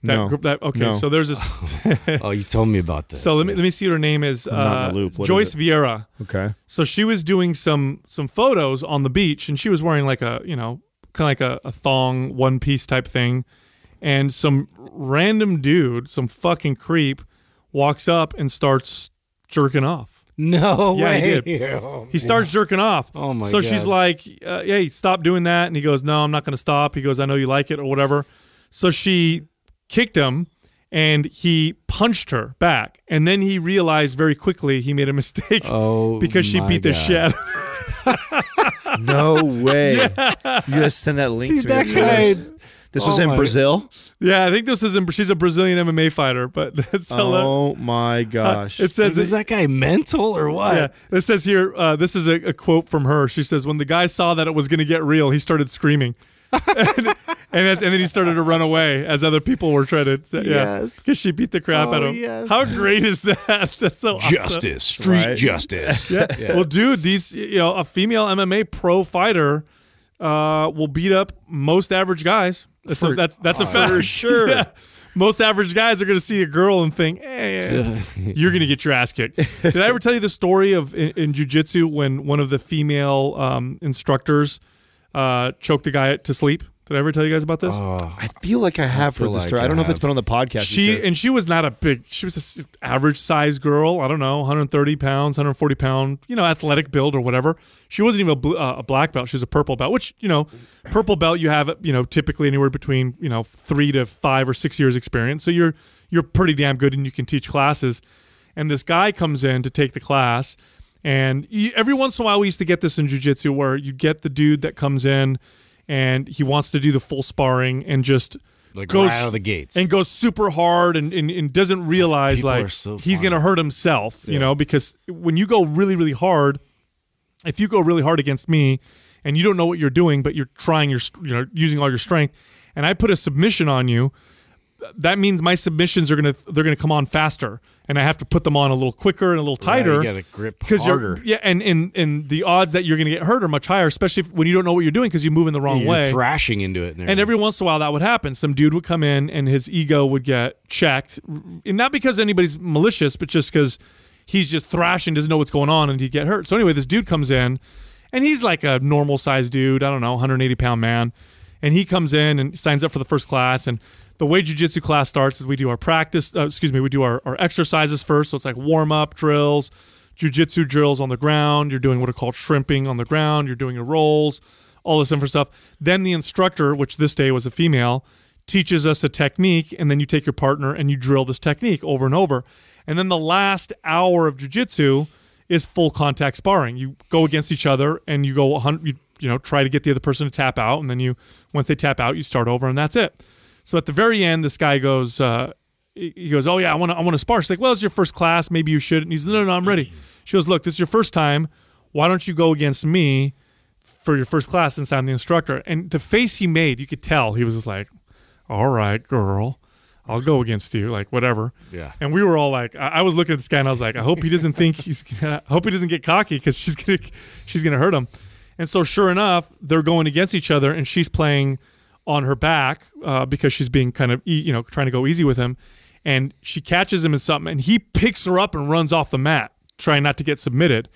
No. So there's this. Oh, you told me about this. So let me see what her name is. I'm not in the loop. What Joyce Vieira. Okay. So she was doing some photos on the beach, and she was wearing like a kind of like a thong one piece type thing, and some random dude, some fucking creep, walks up and starts jerking off. No way. He did. Oh, he starts jerking off. Oh my So God. she's like, hey, stop doing that. And he goes, no, I'm not going to stop. He goes, I know you like it or whatever. So she kicked him and he punched her back. And then he realized very quickly he made a mistake because she beat the shit out of him. No way. Yeah. You guys send that link to me. That guy. This was in Brazil? Yeah, I think she's a Brazilian MMA fighter, but that's oh my gosh. It says, is that guy mental or what? Yeah, it says here, this is a quote from her. She says, when the guy saw that it was going to get real, he started screaming. and then he started to run away as other people were trying to, because she beat the crap out of him. Yes. How great is that? That's so Justice, awesome. street justice. Yeah. Well, dude, these a female MMA pro fighter will beat up most average guys. That's a fact. For sure. Yeah. Most average guys are going to see a girl and think, hey, you're going to get your ass kicked. Did I ever tell you the story of in jiu-jitsu when one of the female instructors choked the guy to sleep? Did I ever tell you guys about this? I feel like I have heard this story. I don't know if it's been on the podcast. She was not she was an average size girl. I don't know, 130 pounds, 140 pound, athletic build or whatever. She wasn't even a black belt. She was a purple belt, which, purple belt you have, typically anywhere between, 3 to 5 or 6 years experience. So you're pretty damn good and you can teach classes. And this guy comes in to take the class. And every once in a while we used to get this in jiu-jitsu where you get the dude that comes in and he wants to do the full sparring and just goes right out of the gates and goes super hard and doesn't realize he's going to hurt himself, because when you go really, really hard, if you go really hard against me and you don't know what you're doing, but you're trying using all your strength, and I put a submission on you, that means my submissions they're gonna come on faster, and I have to put them on a little quicker and a little tighter. You got to grip harder. And the odds that you're gonna get hurt are much higher, especially when you don't know what you're doing because you're moving the wrong way. You're thrashing into it. And every once in a while that would happen. Some dude would come in and his ego would get checked, and not because anybody's malicious, but just because he's just thrashing, doesn't know what's going on, and he'd get hurt. So anyway, this dude comes in, and he's like a normal sized dude, I don't know, 180-pound man. And he comes in and signs up for the first class. And the way jiu-jitsu class starts is we do our we do our exercises first. So it's like warm-up drills, jiu-jitsu drills on the ground. You're doing what are called shrimping on the ground. You're doing your rolls, all this different stuff. Then the instructor, which this day was a female, teaches us a technique, and then you take your partner and you drill this technique over and over. And then the last hour of jiu-jitsu is full contact sparring. You go against each other and you go 100. Try to get the other person to tap out, and then once they tap out, you start over, and that's it. So at the very end, this guy goes, he goes, "Oh yeah, I want to spar." She's like, "Well, it's your first class. Maybe you should." And he's, "No, I'm ready." She goes, "Look, this is your first time. Why don't you go against me for your first class since I'm the instructor?" And the face he made, you could tell he was just like, "All right, girl, I'll go against you," like whatever. Yeah. And we were all like, I was looking at this guy and I was like, I hope he doesn't think I hope he doesn't get cocky because she's gonna hurt him. And so sure enough, they're going against each other, and she's playing on her back because she's being kind of trying to go easy with him, and she catches him in something, and he picks her up and runs off the mat, trying not to get submitted.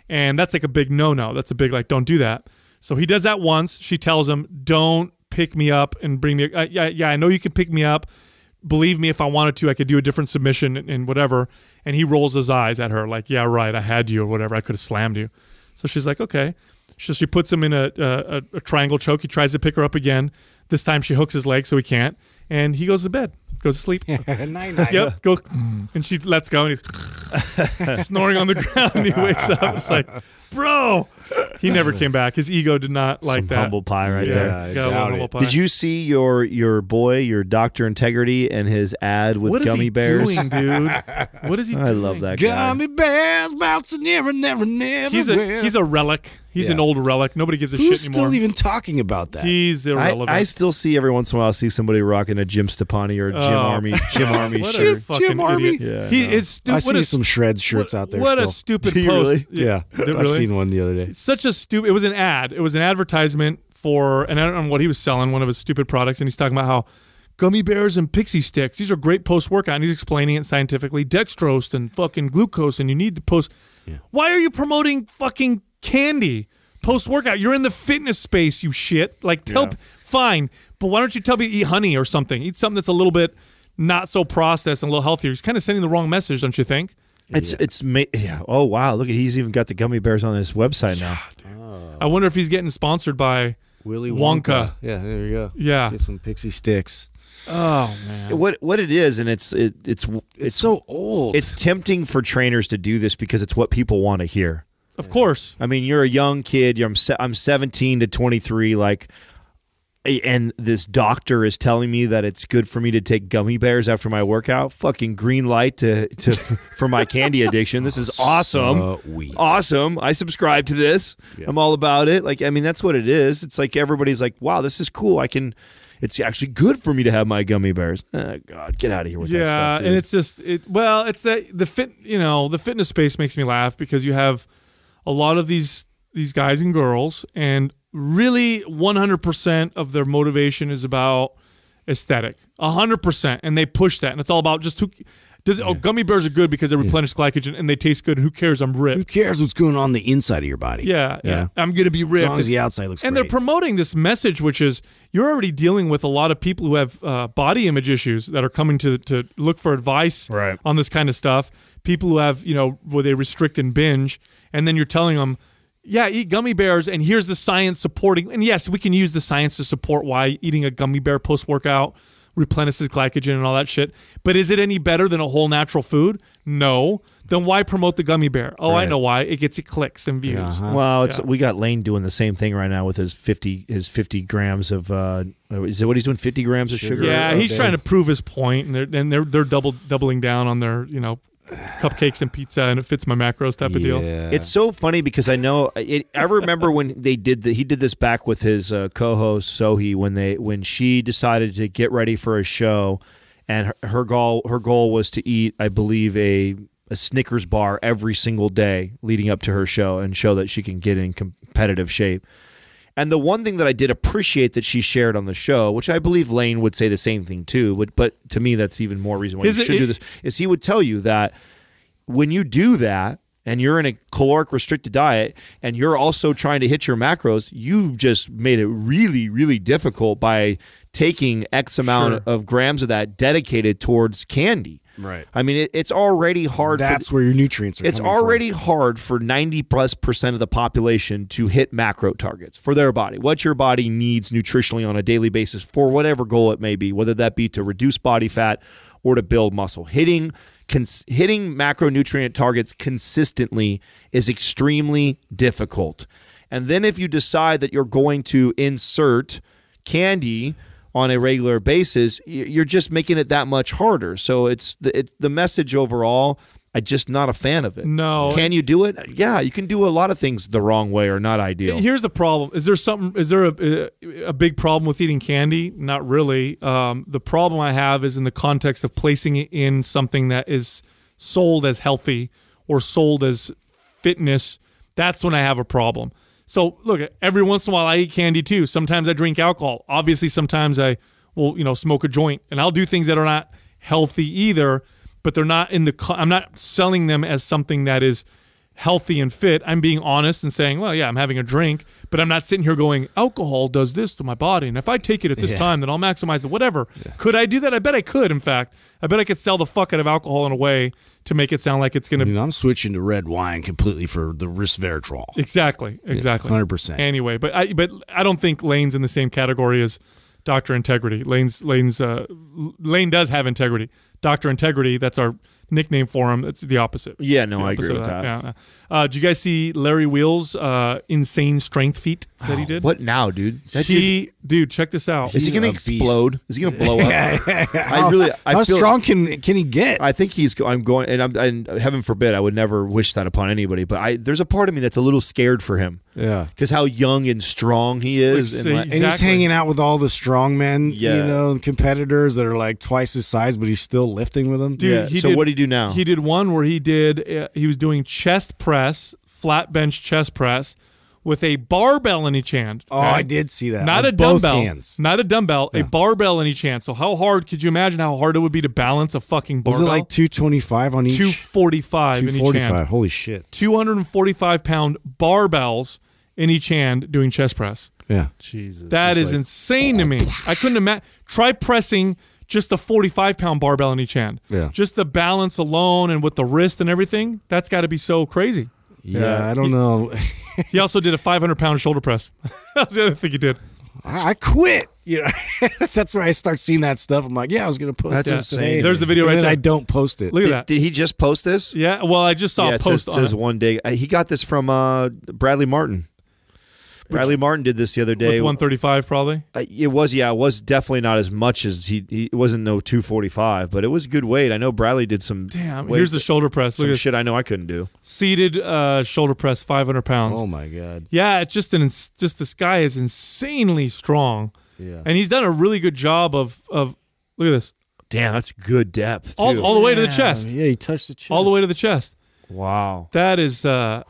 And that's like a big no-no. That's a big don't do that. So he does that once. She tells him, "Don't pick me up and bring me. I know you can pick me up. Believe me, if I wanted to, I could do a different submission and whatever." And he rolls his eyes at her like, "Yeah, right. I had you or whatever. I could have slammed you." So she's like, "Okay." So she puts him in a triangle choke. He tries to pick her up again. This time she hooks his leg so he can't. And he goes to bed, goes to sleep. Night. Yep. Goes, and she lets go, and he's snoring on the ground. And he wakes up. It's like, bro. He never came back. His ego did not like that. Humble pie right there. Got a humble pie. Did you see your boy, your Dr. Integrity, and his ad with gummy bears? What is he doing, dude? What is he doing? I love that guy. Gummy bears bouncing never. He's a relic. He's an old relic. Nobody gives a Who's shit anymore. Still even talking about that? He's irrelevant. I still see every once in a while. I see somebody rocking a Jim Stepani or a Jim Army what shirt. a fucking Jim Army? idiot. Yeah, I see some Shreds shirts out there. What still. a stupid Do you post. really? Yeah, I've seen one the other day. Such a stupid. It was an ad. It was an advertisement for, and I don't know what he was selling, one of his stupid products, and he's talking about how gummy bears and pixie sticks, these are great post-workout, and he's explaining it scientifically. Dextrose and fucking glucose, and you need to post. Yeah. Why are you promoting fucking candy post-workout? You're in the fitness space, you shit. Fine, but why don't you tell me to eat honey or something? Eat something that's a little bit not so processed and a little healthier. He's kind of sending the wrong message, don't you think? Oh wow! Look at he's even got the gummy bears on his website now. I wonder if he's getting sponsored by Willy Wonka. Yeah, there you go. Yeah, get some pixie sticks. Oh man, what it is, and it's so old. It's tempting for trainers to do this because it's what people want to hear. Of course. I mean, you're a young kid. I'm 17 to 23. And this doctor is telling me that it's good for me to take gummy bears after my workout. Fucking green light to for my candy addiction. This is awesome. Awesome. I subscribe to this. Yeah. I'm all about it. That's what it is. It's like everybody's like, wow, this is cool. It's actually good for me to have my gummy bears. Oh, God, get out of here with that stuff, dude. And it's just it's that the fitness space makes me laugh because you have a lot of these guys and girls, and really 100% of their motivation is about aesthetic. 100%, and they push that, and it's all about just gummy bears are good because they replenish glycogen and they taste good. Who cares? I'm ripped. Who cares what's going on in the inside of your body? Yeah. I'm gonna be ripped as long as the outside looks. And great. They're promoting this message, which is you're already dealing with a lot of people who have body image issues that are coming to look for advice on this kind of stuff. People who have where they restrict and binge, and then you're telling them, yeah, eat gummy bears, and here's the science supporting. And yes, we can use the science to support why eating a gummy bear post-workout replenishes glycogen and all that shit. But is it any better than a whole natural food? No. Then why promote the gummy bear? Oh, right. I know why. It gets you clicks and views. Uh-huh. Well, we got Lane doing the same thing right now with his 50 grams of is it what he's doing? 50 grams of sugar? Yeah, he's trying to prove his point, and they're doubling down on their cupcakes and pizza, and it fits my macros type of deal. It's so funny because I know I remember when he did this back with his co-host Sohi when she decided to get ready for a show, and her goal was to eat, I believe, a Snickers bar every single day leading up to her show and show that she can get in competitive shape. And the one thing that I did appreciate that she shared on the show, which I believe Lane would say the same thing too, but to me that's even more reason why you should do this, is he would tell you that when you do that and you're in a caloric restricted diet and you're also trying to hit your macros, you just made it really, really difficult by taking X amount of grams of that dedicated towards candy. Right. I mean, it's already hard. That's where your nutrients are It's coming already from. hard for 90+% of the population to hit macro targets for their body. What your body needs nutritionally on a daily basis for whatever goal it may be, whether that be to reduce body fat or to build muscle. Hitting macronutrient targets consistently is extremely difficult. And then if you decide that you're going to insert candy on a regular basis, you're just making it that much harder. So it's the message overall, I'm just not a fan of it. No. Can you do it? Yeah, you can do a lot of things the wrong way or not ideal. Here's the problem. Is there a big problem with eating candy? Not really. The problem I have is in the context of placing it in something that is sold as healthy or sold as fitness. That's when I have a problem. So look, every once in a while I eat candy too. Sometimes I drink alcohol. Obviously, sometimes I will, smoke a joint, and I'll do things that are not healthy either. But they're not I'm not selling them as something that is healthy and fit. I'm being honest and saying, well, yeah, I'm having a drink, but I'm not sitting here going, alcohol does this to my body, and if I take it at this time, then I'll maximize it. Whatever. Yeah. Could I do that? I bet I could. In fact, I bet I could sell the fuck out of alcohol in a way to make it sound like it's going to. I'm switching to red wine completely for the resveratrol. Exactly. 100%. Anyway, but I don't think Lane's in the same category as Dr. Integrity. Lane does have integrity. Dr. Integrity, that's our nickname for him. It's the opposite. Yeah, no, I agree with that. Yeah. Did you guys see Larry Wheels' insane strength feat that he did? What now, dude? Dude, check this out. Is he going to explode? Is he going to blow up? How strong can he get? I think I'm going, and heaven forbid, I would never wish that upon anybody. But there's a part of me that's a little scared for him. Yeah, because how young and strong he is, and he's hanging out with all the strong men, competitors that are like twice his size, but he's still lifting with them. Dude, so what did he do now? He did one where he was doing chest press, flat bench chest press, with a barbell in each hand. Oh, I did see that. Not a dumbbell. Not a dumbbell, a barbell in each hand. So how hard, could you imagine how hard it would be to balance a fucking barbell? Was it like 225 on each? 245 in each hand. Holy shit. 245-pound barbells in each hand doing chest press. Yeah. Jesus. That is insane to me. I couldn't imagine. Try pressing just a 45-pound barbell in each hand. Yeah. Just the balance alone and with the wrist and everything, that's got to be so crazy. Yeah, I don't know. He also did a 500-pound shoulder press. That's the other thing he did. I quit. That's where I start seeing that stuff. I'm like, I was going to post this today. There's the video right there. I don't post it. Look at that. Did he just post this? Yeah. Well, I just saw a post on it. It says one day. He got this from Bradley Martin. Bradley Martin did this the other day. With 135 probably? It was definitely not as much as it wasn't no 245, but it was good weight. I know Bradley did some. Damn, here's the shoulder press. Some shit I know I couldn't do. Seated shoulder press, 500 pounds. Oh my God. Yeah, it's just this guy is insanely strong. Yeah. And he's done a really good job of look at this. Damn, that's good depth too. All the way to the chest. Yeah, he touched the chest. All the way to the chest. Wow. That is that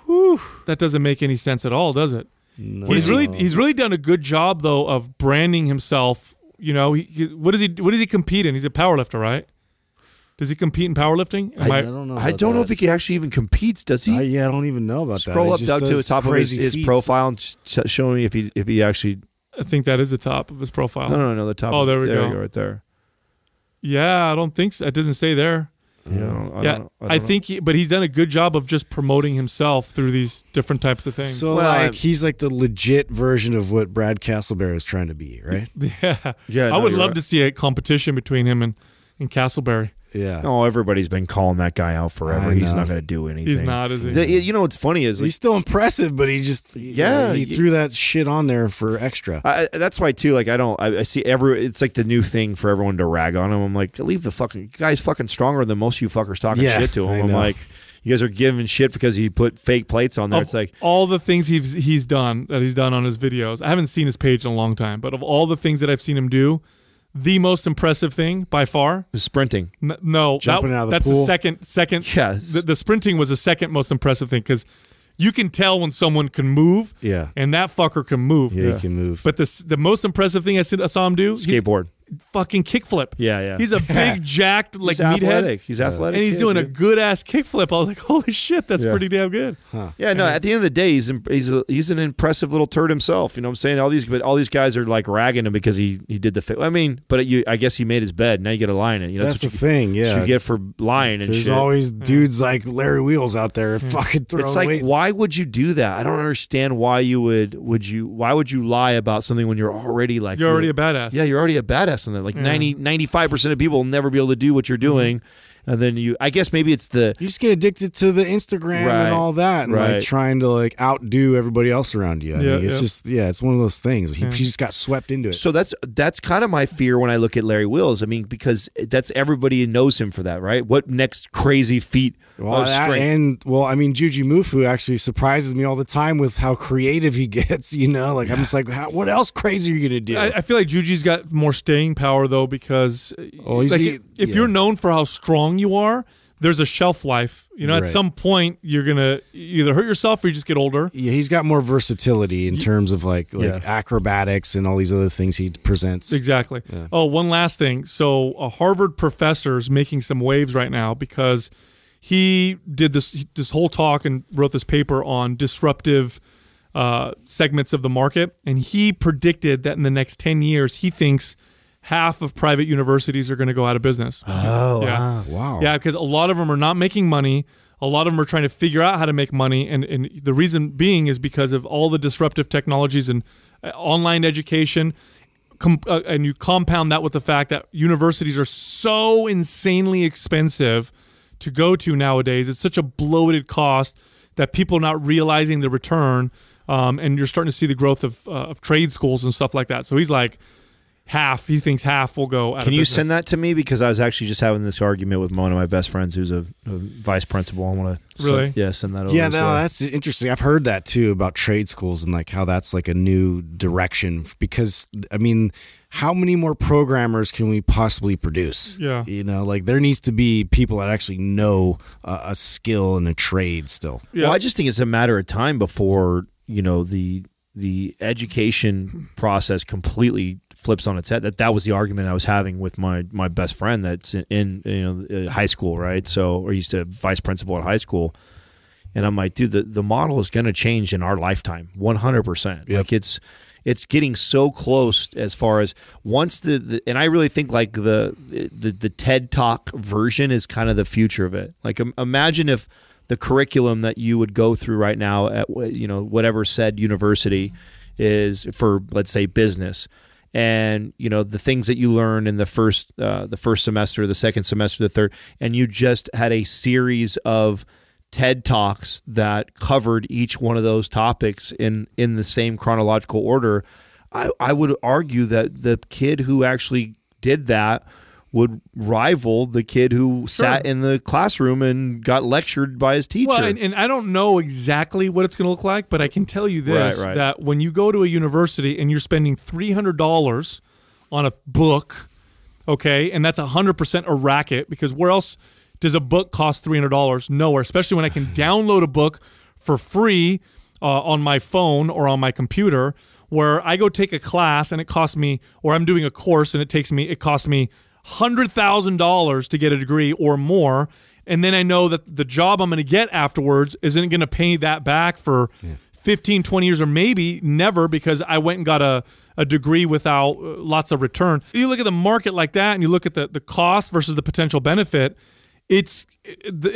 doesn't make any sense at all, does it? No. He's really done a good job though of branding himself. What does he compete in? He's a powerlifter, right? Does he compete in powerlifting? I don't know. I don't know if he actually even competes. Does he? I don't even know about that. Scroll up down to the top of his profile and show me if he actually. I think that is the top of his profile. No, the top. Oh, there we go. There you go, right there. Yeah, I don't think so. It doesn't say there. Yeah, I think but he's done a good job of just promoting himself through these different types of things. So he's like the legit version of what Brad Castleberry is trying to be, right? Yeah. I would love to see a competition between him and Castleberry. Yeah. Oh, everybody's been calling that guy out forever. He's not going to do anything. He's not, is he? You know what's funny is he's still impressive, but he just he threw that shit on there for extra. That's why too. Like I see it's like the new thing for everyone to rag on him. I'm like, leave the fucking guy's fucking stronger than most of you fuckers talking shit to him. I'm like, you guys are giving shit because he put fake plates on there. It's like all the things he's done on his videos. I haven't seen his page in a long time, but of all the things that I've seen him do, the most impressive thing by far. Sprinting. No, Jumping out of the that's pool. the second. Yes. The sprinting was the second most impressive thing because you can tell when someone can move. Yeah. And that fucker can move. Yeah, he can move. But the most impressive thing I saw him do, Skateboard. fucking kickflip. Yeah. He's a big jacked He's meathead. athletic. He's athletic. And he's doing a good ass kickflip. I was like, holy shit, that's pretty damn good. Yeah, no. At the end of the day, he's an impressive little turd himself. You know what I'm saying? All these guys are like ragging him because he did the. I mean, but I guess he made his bed. Now you got to lie in it. You know, That's the thing. Yeah, that's what you get for lying and There's shit. always dudes like Larry Wheels out there fucking throwing It's like, weight. why would you do that? I don't understand why you would why would you lie about something when you're already like You're already a badass. Yeah, you're already a badass in that. Like 95% of people will never be able to do what you're doing. And then I guess maybe it's You just get addicted to the Instagram and all that, and like trying to like outdo everybody else around you. I mean, it's just it's one of those things. He just got swept into it. So that's kind of my fear when I look at Larry Wills. I mean, because that's everybody knows him for that, right? What next crazy feat of strength? I mean, Juji Mufu actually surprises me all the time with how creative he gets. You know, like I'm just like, what else crazy are you gonna do? I feel like Juji's got more staying power though because if you're known for how strong you are, there's a shelf life. You know, at some point you're gonna either hurt yourself or you just get older. Yeah, he's got more versatility in terms of like acrobatics and all these other things he presents. Exactly. Yeah. Oh, one last thing. So a Harvard professor is making some waves right now because he did this whole talk and wrote this paper on disruptive segments of the market, and he predicted that in the next 10 years he thinks half of private universities are going to go out of business. Oh, yeah. Wow. Yeah, because a lot of them are not making money. A lot of them are trying to figure out how to make money, and the reason being is because of all the disruptive technologies and online education. And you compound that with the fact that universities are so insanely expensive to go to nowadays. It's such a bloated cost that people are not realizing the return, and you're starting to see the growth of trade schools and stuff like that. So he's like, he thinks half will go out of Can you business. send that to me? Because I was actually just having this argument with one of my best friends who's a vice principal. I want to send that over. Yeah, that's interesting. I've heard that too about trade schools and like how that's like a new direction because, I mean, how many more programmers can we possibly produce? Yeah. You know, like there needs to be people that actually know a skill and a trade still. Yeah. Well, I just think it's a matter of time before, you know, the education process completely flips on its head. That was the argument I was having with my best friend that's in high school, right? So, or used to vice principal at high school. And I'm like, dude, the model is going to change in our lifetime, 100%. Yep. Like it's getting so close as far as once and I really think like the TED Talk version is kind of the future of it. Like imagine if the curriculum that you would go through right now at whatever said university is for, let's say, business. And the things that you learn in the first semester, the second semester, the third, and you just had a series of TED Talks that covered each one of those topics in the same chronological order. I would argue that the kid who actually did that would rival the kid who sat in the classroom and got lectured by his teacher. Well, and I don't know exactly what it's going to look like, but I can tell you this, that when you go to a university and you're spending $300 on a book, okay, and that's 100% a racket, because where else does a book cost $300? Nowhere, especially when I can download a book for free on my phone or on my computer, where I go take a class and it costs me, or I'm doing a course and it costs me $100,000 to get a degree or more, and then I know that the job I'm going to get afterwards isn't going to pay that back for 15, 20 years, or maybe never, because I went and got a degree without lots of return. You look at the market like that and you look at the cost versus the potential benefit, it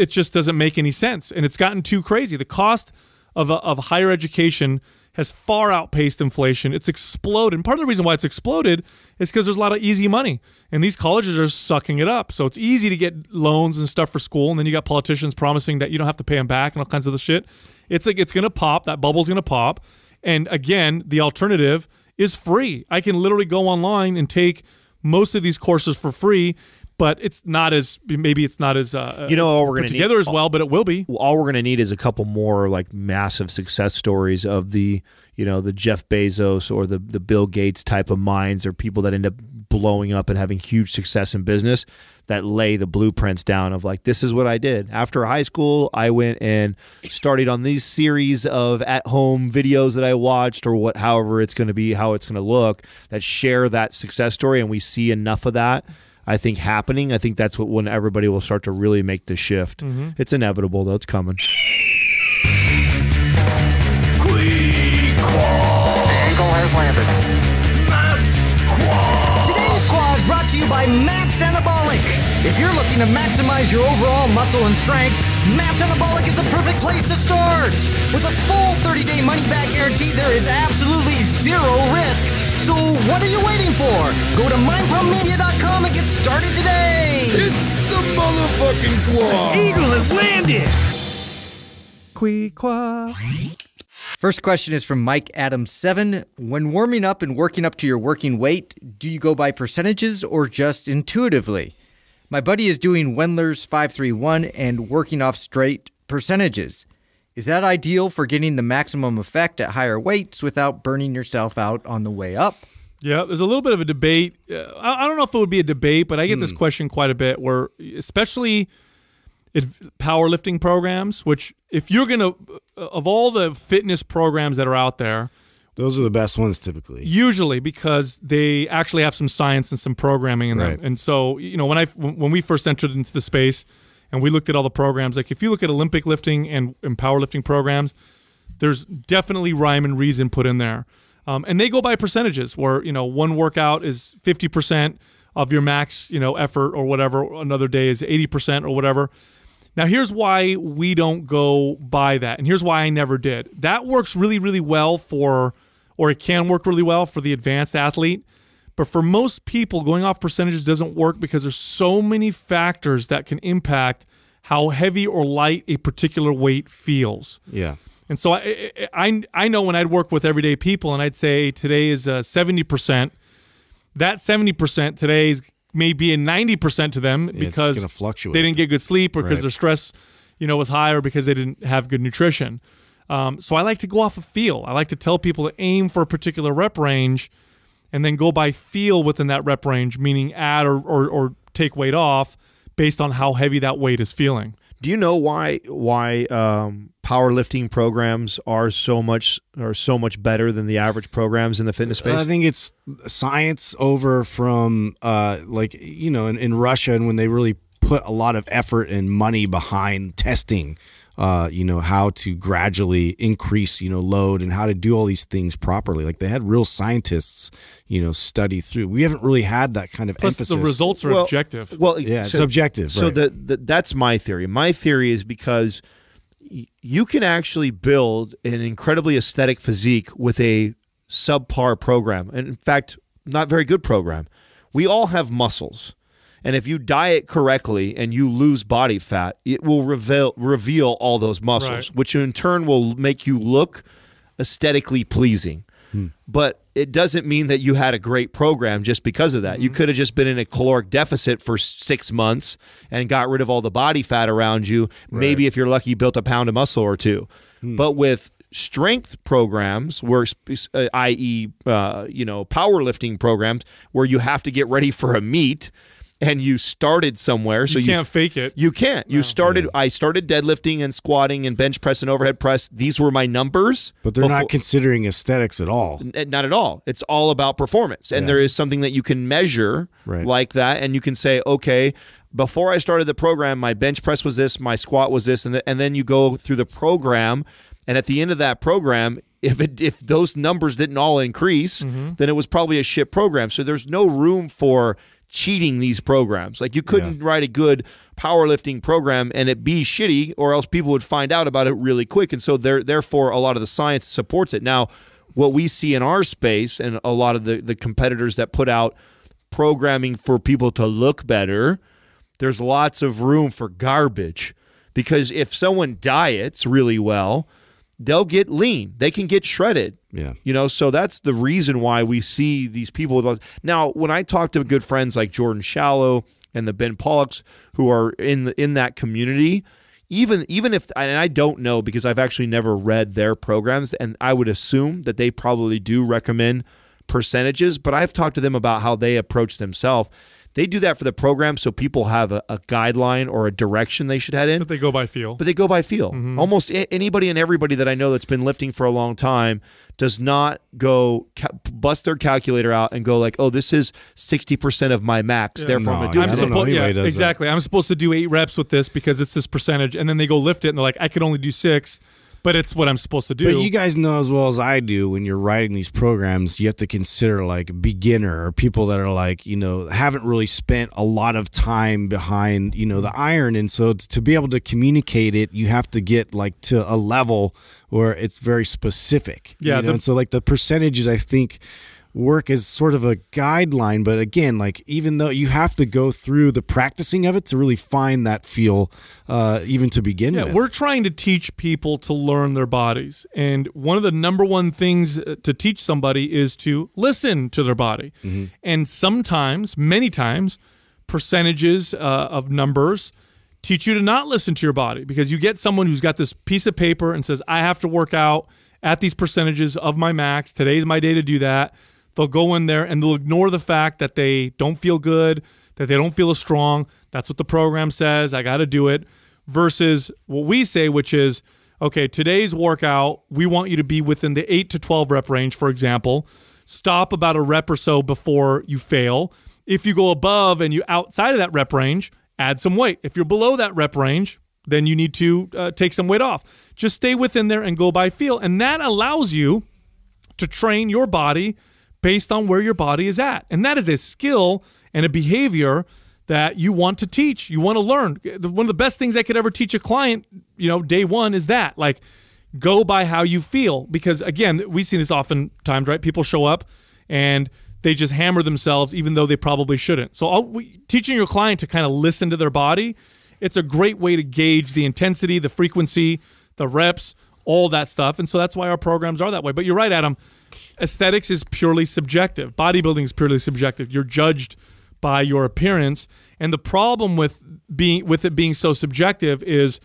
just doesn't make any sense, and it's gotten too crazy. The cost of higher education has far outpaced inflation. It's exploded. And part of the reason why it's exploded is because there's a lot of easy money, and these colleges are sucking it up. So it's easy to get loans and stuff for school, and then you got politicians promising that you don't have to pay them back and all kinds of the shit. It's like it's going to pop. That bubble's going to pop. And again, the alternative is free. I can literally go online and take most of these courses for free, but it's not as all we're going to together as well, but it will be. All we're going to need is a couple more like massive success stories of the Jeff Bezos or the Bill Gates type of minds, or people that end up blowing up and having huge success in business that lay the blueprints down of like, this is what I did. After high school, I went and started on these series of at-home videos that I watched or however it's going to be, how it's going to look, that share that success story, and we see enough of that, I think, happening. I think that's when everybody will start to really make the shift. It's inevitable, though. It's coming. Today's Squad is brought to you by MAPS Anabolic. If you're looking to maximize your overall muscle and strength, MAPS Anabolic is the perfect place to start. With a full 30-day money-back guarantee, there is absolutely zero risk. So what are you waiting for? Go to mindpumpmedia.com and get started today. It's the motherfucking Quad. The eagle has landed. Qui-qua. First question is from Mike Adams 7. When warming up and working up to your working weight, do you go by percentages or just intuitively? My buddy is doing Wendler's 531 and working off straight percentages. Is that ideal for getting the maximum effect at higher weights without burning yourself out on the way up? Yeah, there's a little bit of a debate. I don't know if it would be a debate, but I get this question quite a bit, where especially powerlifting programs, which if you're going to, of all the fitness programs that are out there, those are the best ones typically. Usually, because they actually have some science and some programming in them. And so, when we first entered into the space and we looked at all the programs, like if you look at Olympic lifting and powerlifting programs, there's definitely rhyme and reason put in there. And they go by percentages where, one workout is 50% of your max, effort or whatever. Another day is 80% or whatever. Now, here's why we don't go by that, and here's why I never did. That works really, really well or it can work really well for the advanced athlete, but for most people, going off percentages doesn't work because there's so many factors that can impact how heavy or light a particular weight feels. Yeah. And so I know when I'd work with everyday people and I'd say today is 70%, that 70% today is maybe a 90% to them because it's gonna fluctuate. They didn't get good sleep or because their stress, was high or because they didn't have good nutrition. So I like to go off of feel. I like to tell people to aim for a particular rep range and then go by feel within that rep range, meaning add or take weight off based on how heavy that weight is feeling. Do you know why powerlifting programs are so much better than the average programs in the fitness space? I think it's science over from in Russia, and when they really put a lot of effort and money behind testing, how to gradually increase, load and how to do all these things properly. Like they had real scientists, study through. We haven't really had that kind of emphasis. The results are objective. Well, it's objective. So that's my theory. My theory is because you can actually build an incredibly aesthetic physique with a subpar program. And in fact, not very good program. We all have muscles. And if you diet correctly and you lose body fat, it will reveal all those muscles, which in turn will make you look aesthetically pleasing. But it doesn't mean that you had a great program just because of that. You could have just been in a caloric deficit for 6 months and got rid of all the body fat around you. Maybe if you're lucky, built a pound of muscle or two. But with strength programs, where i.e., powerlifting programs, where you have to get ready for a meet, and you started somewhere, so you can't fake it. You can't. You started. I started deadlifting and squatting and bench press and overhead press. These were my numbers. But they're not considering aesthetics at all. Not at all. It's all about performance, and there is something that you can measure like that, and you can say, okay, before I started the program, my bench press was this, my squat was this, and then you go through the program, and at the end of that program, if those numbers didn't all increase, then it was probably a shit program. So there's no room for cheating these programs. Like you couldn't write a good powerlifting program and it be shitty, or else people would find out about it really quick. And so therefore a lot of the science supports it. Now, what we see in our space and a lot of the competitors that put out programming for people to look better, there's lots of room for garbage, because if someone diets really well, they'll get lean. They can get shredded. Yeah. So that's the reason why we see these people with. Now, when I talk to good friends like Jordan Shallow and the Ben Pollocks who are in that community, even if, and I don't know because I've actually never read their programs, and I would assume that they probably do recommend percentages, but I've talked to them about how they approach themselves. They do that for the program so people have a guideline or a direction they should head in. But they go by feel. Almost anybody and everybody that I know that's been lifting for a long time does not go bust their calculator out and go like, oh, this is 60% of my max. Therefore, I'm going to do it. Exactly. I'm supposed to do 8 reps with this because it's this percentage. And then they go lift it and they're like, I can only do 6. But it's what I'm supposed to do. But you guys know as well as I do, when you're writing these programs, you have to consider like beginner or people that are like, haven't really spent a lot of time behind, the iron. And so to be able to communicate it, you have to get like to a level where it's very specific. Yeah. And so like the percentages, I think, work as sort of a guideline, but again, like even though you have to go through the practicing of it to really find that feel, even to begin with. We're trying to teach people to learn their bodies, and one of the number one things to teach somebody is to listen to their body. And sometimes, many times, percentages of numbers teach you to not listen to your body, because you get someone who's got this piece of paper and says, I have to work out at these percentages of my max. Today's my day to do that. They'll go in there and they'll ignore the fact that they don't feel good, that they don't feel as strong. That's what the program says. I got to do it. Versus what we say, which is, okay, today's workout, we want you to be within the 8 to 12 rep range, for example. Stop about a rep or so before you fail. If you go above and you're outside of that rep range, add some weight. If you're below that rep range, then you need to take some weight off. Just stay within there and go by feel. And that allows you to train your body based on where your body is at. And that is a skill and a behavior that you want to teach, you want to learn. One of the best things I could ever teach a client, day one is that, like, go by how you feel. Because again, we see this oftentimes, right? People show up and they just hammer themselves even though they probably shouldn't. So teaching your client to kind of listen to their body, it's a great way to gauge the intensity, the frequency, the reps, all that stuff. And so that's why our programs are that way. But you're right, Adam. Aesthetics is purely subjective. Bodybuilding is purely subjective. You're judged by your appearance. And the problem with it being so subjective is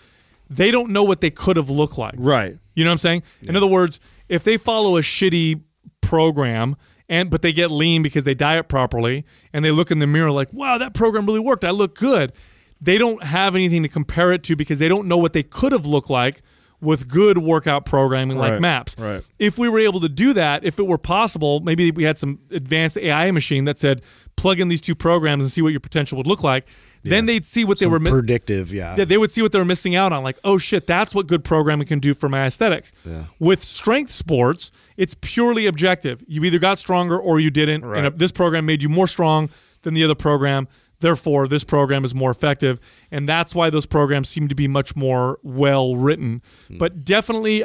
they don't know what they could have looked like. Right. You know what I'm saying? Yeah. In other words, if they follow a shitty program but they get lean because they diet properly and they look in the mirror like, wow, that program really worked. I look good. They don't have anything to compare it to because they don't know what they could have looked like with good workout programming like MAPS. Right. If we were able to do that, if it were possible, maybe we had some advanced AI machine that said, plug in these 2 programs and see what your potential would look like. Yeah. Then they'd see what they were predictive. Yeah, they would see what they were missing out on. Like, oh shit, that's what good programming can do for my aesthetics. Yeah. With strength sports, it's purely objective. You either got stronger or you didn't. Right. And this program made you more strong than the other program. Therefore, this program is more effective, and that's why those programs seem to be much more well-written. But definitely,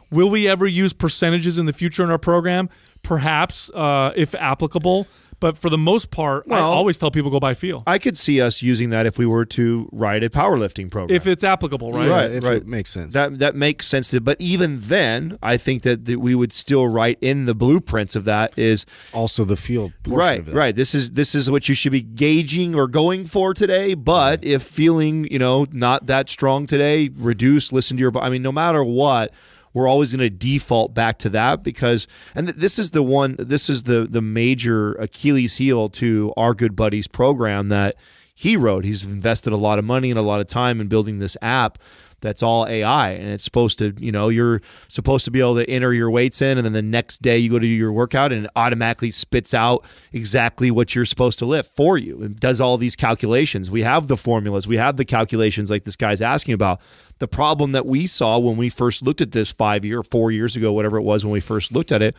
will we ever use percentages in the future in our program? Perhaps, if applicable. But for the most part, I always tell people go by feel. I could see us using that if we were to write a powerlifting program. If it's applicable, right? Right. It makes sense. That makes sense. But even then, I think that we would still write in the blueprints of that is also the feel portion right, of that. Right. This is what you should be gauging or going for today. But if feeling, not that strong today, reduce, listen to your body. No matter what, we're always going to default back to that because, and this is the major Achilles heel to our good buddy's program that he wrote. He's invested a lot of money and a lot of time in building this app that's all AI, and it's supposed to, you're supposed to be able to enter your weights in, and then the next day you go to do your workout and it automatically spits out exactly what you're supposed to lift for you. It does all these calculations. We have the formulas. We have the calculations like this guy's asking about. The problem that we saw when we first looked at this 4 years ago, whatever it was when we first looked at it,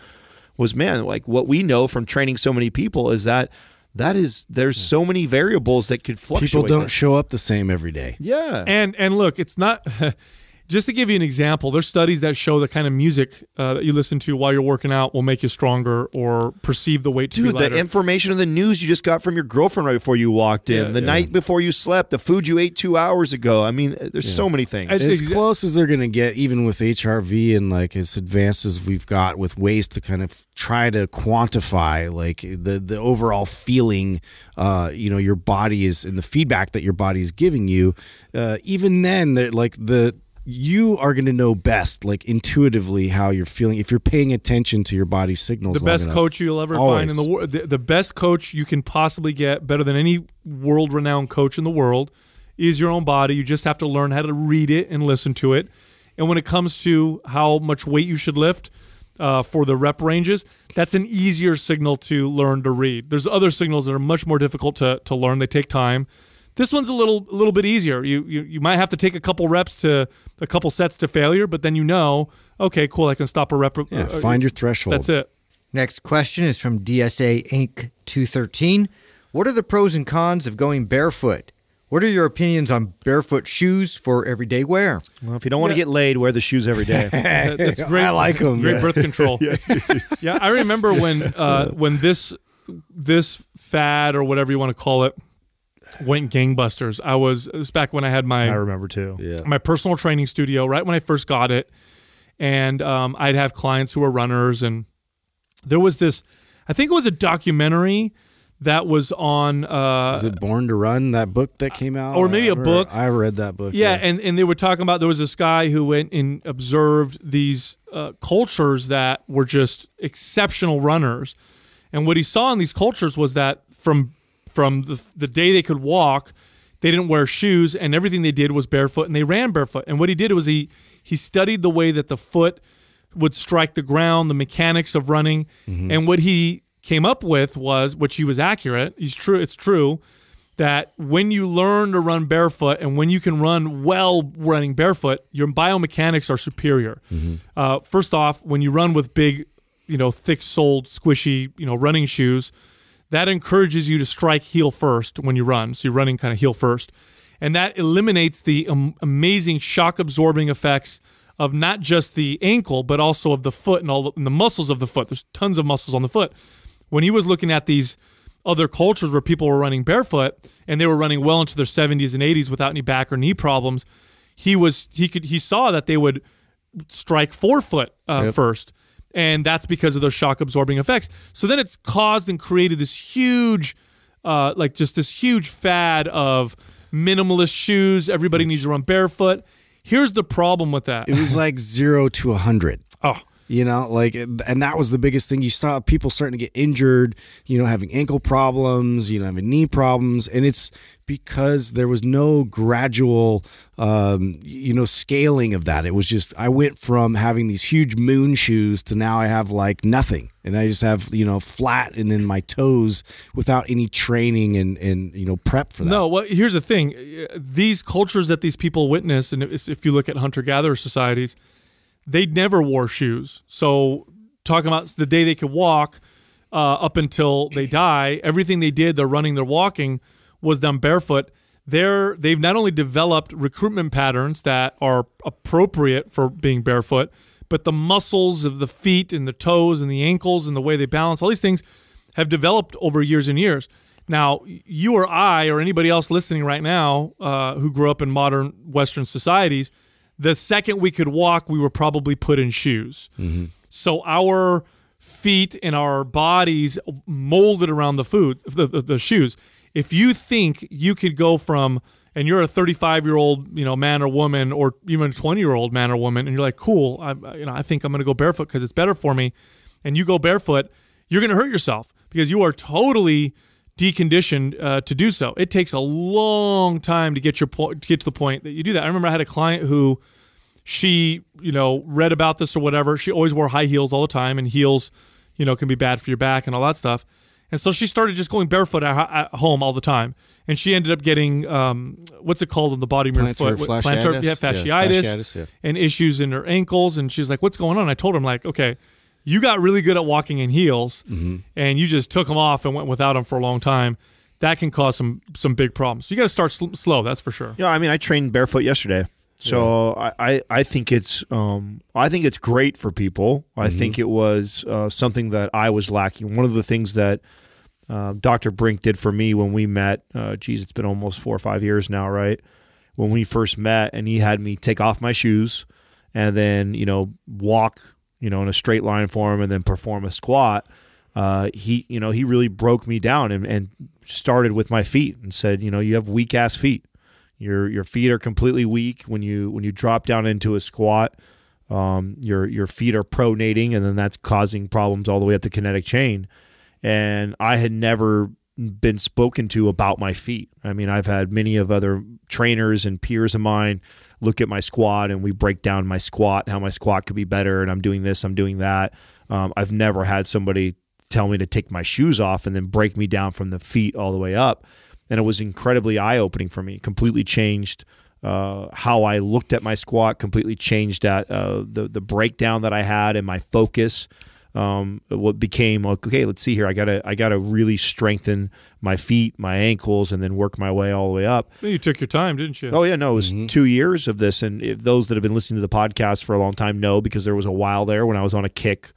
was, man, like what we know from training so many people is there's so many variables that could fluctuate. People don't show up the same every day. Yeah. And look, it's not just to give you an example, there's studies that show the kind of music that you listen to while you're working out will make you stronger or perceive the weight to be lighter. The information in the news you just got from your girlfriend right before you walked in, night before you slept, the food you ate 2 hours ago. There's so many things. As close as they're going to get, even with HRV and like as advanced as we've got with ways to kind of try to quantify like the overall feeling, your body is, and the feedback that your body is giving you. Even then, like you are going to know best, like intuitively, how you're feeling if you're paying attention to your body's signals. The best coach you'll ever find in the world, the best coach you can possibly get, better than any world-renowned coach in the world, is your own body. You just have to learn how to read it and listen to it. And when it comes to how much weight you should lift for the rep ranges, that's an easier signal to learn to read. There's other signals that are much more difficult to learn. They take time. This one's a little bit easier. You might have to take a couple reps to a couple sets to failure, but then okay, cool, I can stop a rep. Find your threshold. That's it. Next question is from DSA Inc. 213. What are the pros and cons of going barefoot? What are your opinions on barefoot shoes for everyday wear? Well, if you don't want to get laid, wear the shoes every day. That's great. I like them. Great birth control. Yeah, I remember when this fad or whatever you want to call it went gangbusters. It was back when I had I remember too. Yeah. my personal training studio, right when I first got it. And I'd have clients who were runners. And there was this, I think it was a documentary that was on. Is it Born to Run, that book that came out? Or maybe a book. I read that book. Yeah, and they were talking about there was this guy who went and observed these cultures that were just exceptional runners. And what he saw in these cultures was that from the day they could walk, they didn't wear shoes, and everything they did was barefoot, and they ran barefoot. And what he did was he studied the way that the foot would strike the ground, the mechanics of running, and what he came up with was, which he was accurate, it's true, that when you learn to run barefoot and when you can run well running barefoot, your biomechanics are superior. First off, when you run with big, thick-soled, squishy, running shoes, that encourages you to strike heel first when you run. So you're running kind of heel first. And that eliminates the amazing shock-absorbing effects of not just the ankle, but also of the foot and the muscles of the foot. There's tons of muscles on the foot. When he was looking at these other cultures where people were running barefoot and they were running well into their 70s and 80s without any back or knee problems, he saw that they would strike forefoot first. And that's because of those shock-absorbing effects. So then it's caused and created this huge, this huge fad of minimalist shoes. Everybody needs to run barefoot. Here's the problem with that. It was like 0 to 100. Oh. And that was the biggest thing. You saw people starting to get injured, having ankle problems, having knee problems. And it's because there was no gradual, scaling of that. It was just, I went from having these huge moon shoes to now I have like nothing. And I just have, flat and then my toes without any training and prep for that. No, well, here's the thing. These cultures that these people witness, and if you look at hunter-gatherer societies, they never wore shoes. So talking about the day they could walk up until they die, everything they did, their running, their walking, was done barefoot. They've not only developed recruitment patterns that are appropriate for being barefoot, but the muscles of the feet and the toes and the ankles and the way they balance, all these things have developed over years and years. Now, you or I or anybody else listening right now who grew up in modern Western societies, the second we could walk, we were probably put in shoes. So our feet and our bodies molded around the shoes. If you think you could go from, and you're a 35-year-old man or woman, or even a 20-year-old man or woman, and you're like, cool, I think I'm going to go barefoot because it's better for me, and you go barefoot, you're going to hurt yourself because you are totally deconditioned to do so. It takes a long time to get to the point that you do that. I remember I had a client who she, read about this or whatever. She always wore high heels all the time, and heels, can be bad for your back and all that stuff. And so she started just going barefoot at home all the time. And she ended up getting, what's it called on the bottom of your foot? Fasciitis. And issues in her ankles. And she's like, what's going on? I told her, I'm like, okay, you got really good at walking in heels, and you just took them off and went without them for a long time. That can cause some big problems. So you got to start slow, that's for sure. Yeah, I trained barefoot yesterday. So I think it's great for people. I think it was something that I was lacking. One of the things that Dr. Brink did for me when we met, it's been almost 4 or 5 years now, right? When we first met, and he had me take off my shoes and then walk in a straight line for him and then perform a squat. He really broke me down and started with my feet and said, you have weak ass feet. Your feet are completely weak when you drop down into a squat. Your feet are pronating, and then that's causing problems all the way up the kinetic chain. And I had never been spoken to about my feet. I mean, I've had many of other trainers and peers of mine look at my squat, and we break down my squat, how my squat could be better, and I'm doing this, I'm doing that. I've never had somebody tell me to take my shoes off and then break me down from the feet all the way up. And it was incredibly eye-opening for me. Completely changed how I looked at my squat, completely changed the breakdown that I had and my focus. What became okay, let's see here. I gotta really strengthen my feet, my ankles, and then work my way all the way up. You took your time, didn't you? Oh yeah, no, it was 2 years of this. And if those that have been listening to the podcast for a long time know, because there was a while there when I was on a kick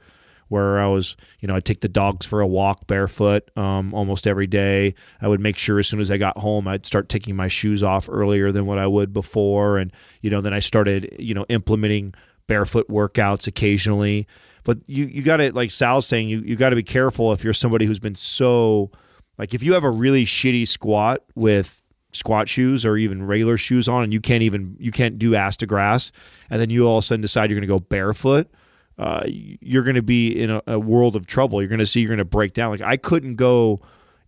where I was, I'd take the dogs for a walk barefoot almost every day. I would make sure as soon as I got home, I'd start taking my shoes off earlier than what I would before. And, then I started, implementing barefoot workouts occasionally. But you got to, like Sal's saying, you got to be careful if you're somebody who's been so, like if you have a really shitty squat with squat shoes or even regular shoes on and you can't do ass to grass, and then you all of a sudden decide you're going to go barefoot, you're going to be in a world of trouble. You're going to break down. Like I couldn't go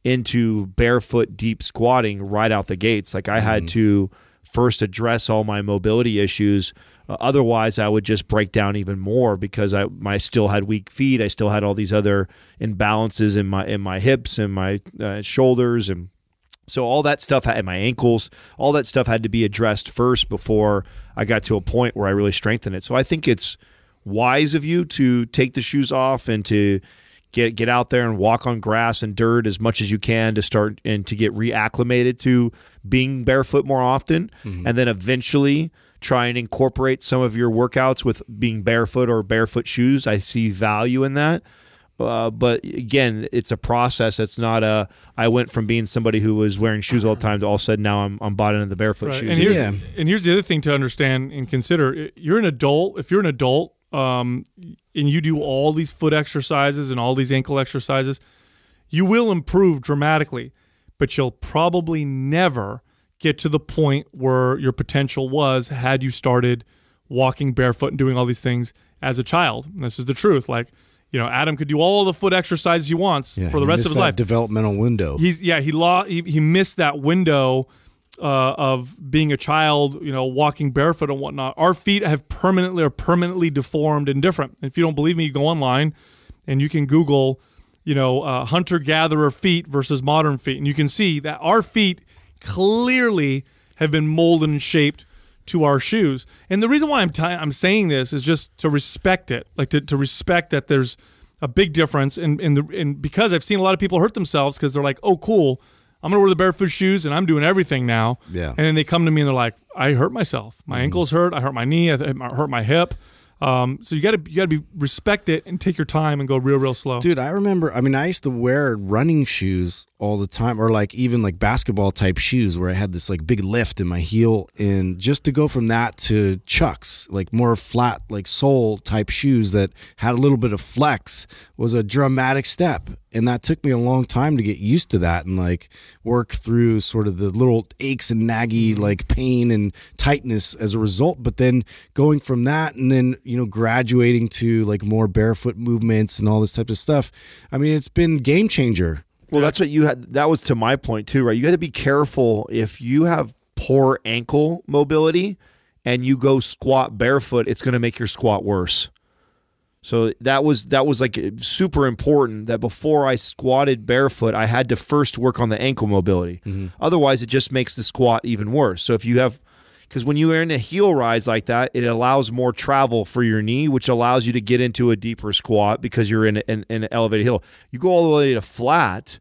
into barefoot deep squatting right out the gates. Like I had to first address all my mobility issues. Otherwise, I would just break down even more because I still had weak feet. I still had all these other imbalances in my hips and my shoulders, and so all that stuff, and my ankles, all that stuff had to be addressed first before I got to a point where I really strengthened it. So I think it's wise of you to take the shoes off and to get out there and walk on grass and dirt as much as you can to start and to get reacclimated to being barefoot more often, and then eventually try and incorporate some of your workouts with being barefoot or barefoot shoes. I see value in that. But again, it's a process. It's not I went from being somebody who was wearing shoes all the time to all of a sudden now I'm bought into the barefoot shoes. And here's the other thing to understand and consider. You're an adult. If you're an adult and you do all these foot exercises and all these ankle exercises, you will improve dramatically, but you'll probably never get to the point where your potential was had you started walking barefoot and doing all these things as a child. And this is the truth. Like, Adam could do all the foot exercises he wants for the rest of his life. Developmental window. He missed that window of being a child, walking barefoot and whatnot. Our feet are permanently deformed and different. If you don't believe me, you go online and you can Google, hunter-gatherer feet versus modern feet, and you can see that our feet clearly have been molded and shaped to our shoes. And the reason why I'm saying this is just to respect it, like to respect that there's a big difference. And because I've seen a lot of people hurt themselves because they're like, oh, cool, I'm going to wear the barefoot shoes and I'm doing everything now. Yeah. And then they come to me and they're like, I hurt myself. My ankle's hurt. I hurt my knee. I hurt my hip. So you got to respect it and take your time and go real slow. Dude, I remember, I used to wear running shoes all the time, or like even like basketball type shoes where I had this like big lift in my heel, and just to go from that to Chucks, like more flat, like sole type shoes that had a little bit of flex was a dramatic step. And that took me a long time to get used to that and like work through sort of the little aches and naggy like pain and tightness as a result. But then going from that and then, graduating to like more barefoot movements and all this type of stuff. It's been game changer. Well, that's what you had. That was to my point too, right? You got to be careful if you have poor ankle mobility and you go squat barefoot, it's going to make your squat worse. So that was like super important that before I squatted barefoot, I had to first work on the ankle mobility. Otherwise, it just makes the squat even worse. So if you have, because when you are in a heel rise like that, it allows more travel for your knee, which allows you to get into a deeper squat because you're in an elevated heel. You go all the way to flat,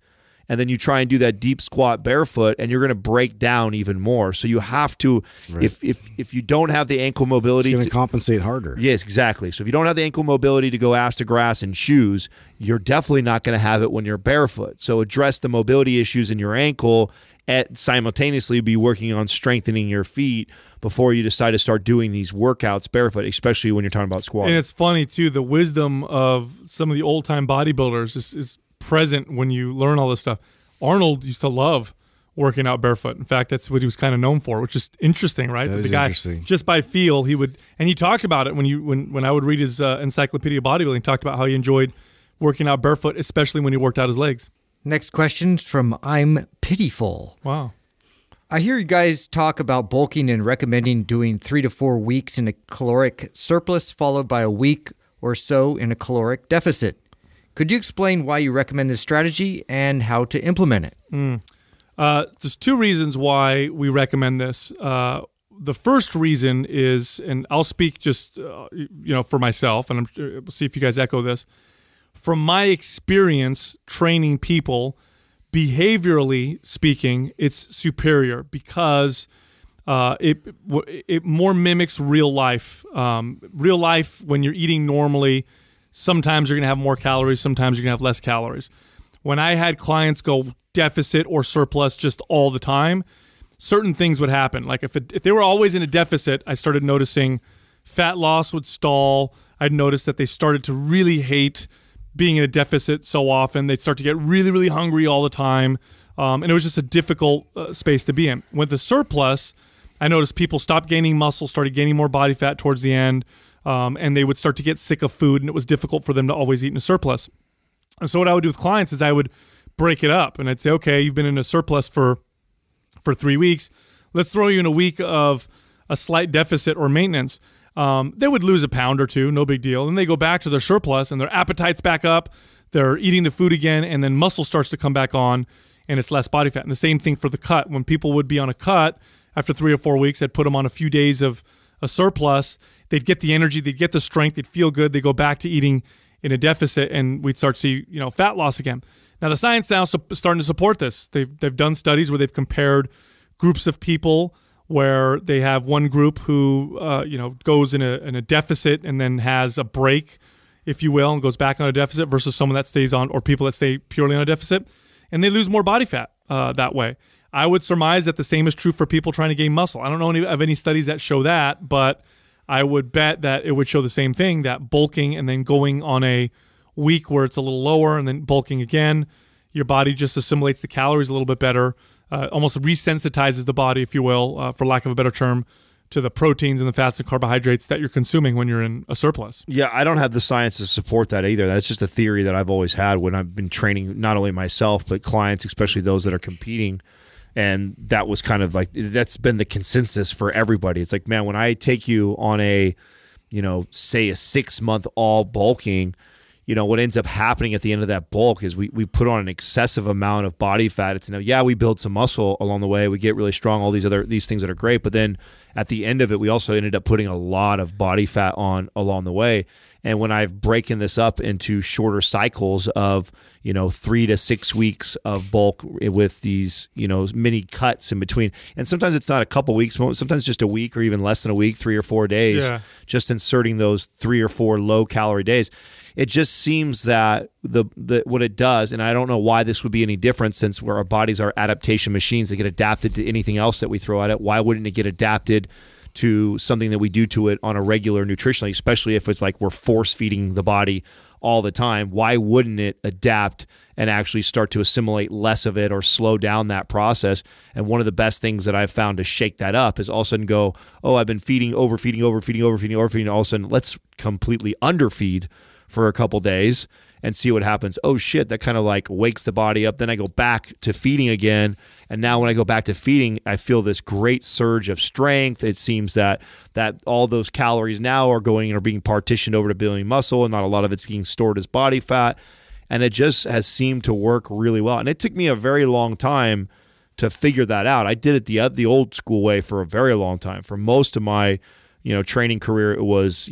and then you try and do that deep squat barefoot, and you're going to break down even more. So you have to, if you don't have the ankle mobility, it's going to compensate harder. Yes, exactly. So if you don't have the ankle mobility to go ass to grass in shoes, you're definitely not going to have it when you're barefoot. So address the mobility issues in your ankle and simultaneously be working on strengthening your feet before you decide to start doing these workouts barefoot, especially when you're talking about squatting. And it's funny, too, the wisdom of some of the old-time bodybuilders is present when you learn all this stuff. Arnold used to love working out barefoot. In fact, that's what he was kind of known for, which is interesting, right? That the is guy, interesting. just by feel, he would, and he talked about it when I would read his Encyclopedia of Bodybuilding. He talked about how he enjoyed working out barefoot, especially when he worked out his legs. Next question's from I'm Pitiful. Wow. I hear you guys talk about bulking and recommending doing 3 to 4 weeks in a caloric surplus followed by a week or so in a caloric deficit. Could you explain why you recommend this strategy and how to implement it? There's 2 reasons why we recommend this. The first reason is, and I'll speak just for myself, and we'll see if you guys echo this. From my experience training people, behaviorally speaking, it's superior because it more mimics real life. Real life, when you're eating normally, sometimes you're going to have more calories, sometimes you're going to have less calories. When I had clients go deficit or surplus just all the time, certain things would happen. Like if they were always in a deficit, I started noticing fat loss would stall. I'd noticed that they started to really hate being in a deficit so often. They'd start to get really, really hungry all the time. And it was just a difficult space to be in. With the surplus, I noticed people stopped gaining muscle, started gaining more body fat towards the end, and they would start to get sick of food, and it was difficult for them to always eat in a surplus. And so what I would do with clients is I would break it up, and I'd say, okay, you've been in a surplus for 3 weeks. Let's throw you in a week of a slight deficit or maintenance. They would lose a pound or 2, no big deal. And they go back to their surplus and their appetite's back up. They're eating the food again, and then muscle starts to come back on, and it's less body fat. And the same thing for the cut. When people would be on a cut after 3 or 4 weeks, I'd put them on a few days of a surplus. They'd get the energy, they'd get the strength, they'd feel good. They go back to eating in a deficit, and we'd start to see fat loss again. Now the science now is starting to support this. They've done studies where they've compared groups of people where they have one group who goes in a deficit and then has a break, if you will, and goes back on a deficit versus someone that stays on, or people that stay purely on a deficit, and they lose more body fat that way. I would surmise that the same is true for people trying to gain muscle. I don't know of any studies that show that, but I would bet that it would show the same thing, that bulking and then going on a week where it's a little lower and then bulking again, your body just assimilates the calories a little bit better, almost resensitizes the body, if you will, for lack of a better term, to the proteins and the fats and carbohydrates that you're consuming when you're in a surplus. Yeah, I don't have the science to support that either. That's just a theory that I've always had when I've been training not only myself, but clients, especially those that are competing. And that was kind of like, that's been the consensus for everybody. It's like, man, when I take you on a, say a 6-month all bulking, what ends up happening at the end of that bulk is we put on an excessive amount of body fat. It's we build some muscle along the way. We get really strong, all these things that are great. But then at the end of it, we also ended up putting a lot of body fat on along the way. And when I've broken this up into shorter cycles of, 3 to 6 weeks of bulk with these, mini cuts in between. And sometimes it's not a couple weeks, sometimes just a week or even less than a week, 3 or 4 days, just inserting those 3 or 4 low calorie days. It just seems that what it does, and I don't know why this would be any different since where our bodies are adaptation machines that get adapted to anything else that we throw at it. Why wouldn't it get adapted to something that we do to it on a regular nutritionally, especially if it's like we're force feeding the body all the time? Why wouldn't it adapt and actually start to assimilate less of it or slow down that process? And one of the best things that I've found to shake that up is all of a sudden go, oh, I've been overfeeding. All of a sudden, let's completely underfeed for a couple days and see what happens. Oh shit, that kind of like wakes the body up. Then I go back to feeding again. And now when I go back to feeding, I feel this great surge of strength. It seems that all those calories now are being partitioned over to building muscle, and not a lot of it's being stored as body fat. And it just has seemed to work really well. And it took me a very long time to figure that out. I did it the old school way for a very long time. For most of my, training career, it was,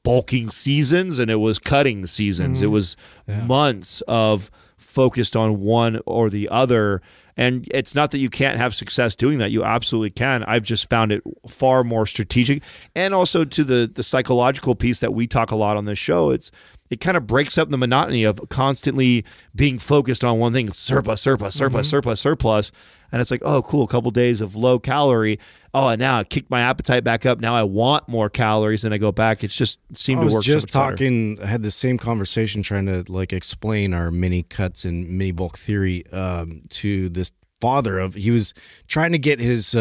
bulking seasons and it was cutting seasons. It was months of focused on one or the other. And it's not that you can't have success doing that. You absolutely can. I've just found it far more strategic. And also to the psychological piece that we talk a lot on this show, it kind of breaks up the monotony of constantly being focused on one thing, surplus. And it's like, oh, cool, a couple days of low calorie. Oh, and now I kicked my appetite back up. Now I want more calories, and I go back. It's just seemed to work. I was just talking, I had the same conversation trying to explain our mini cuts and mini bulk theory to this father. He was trying to get his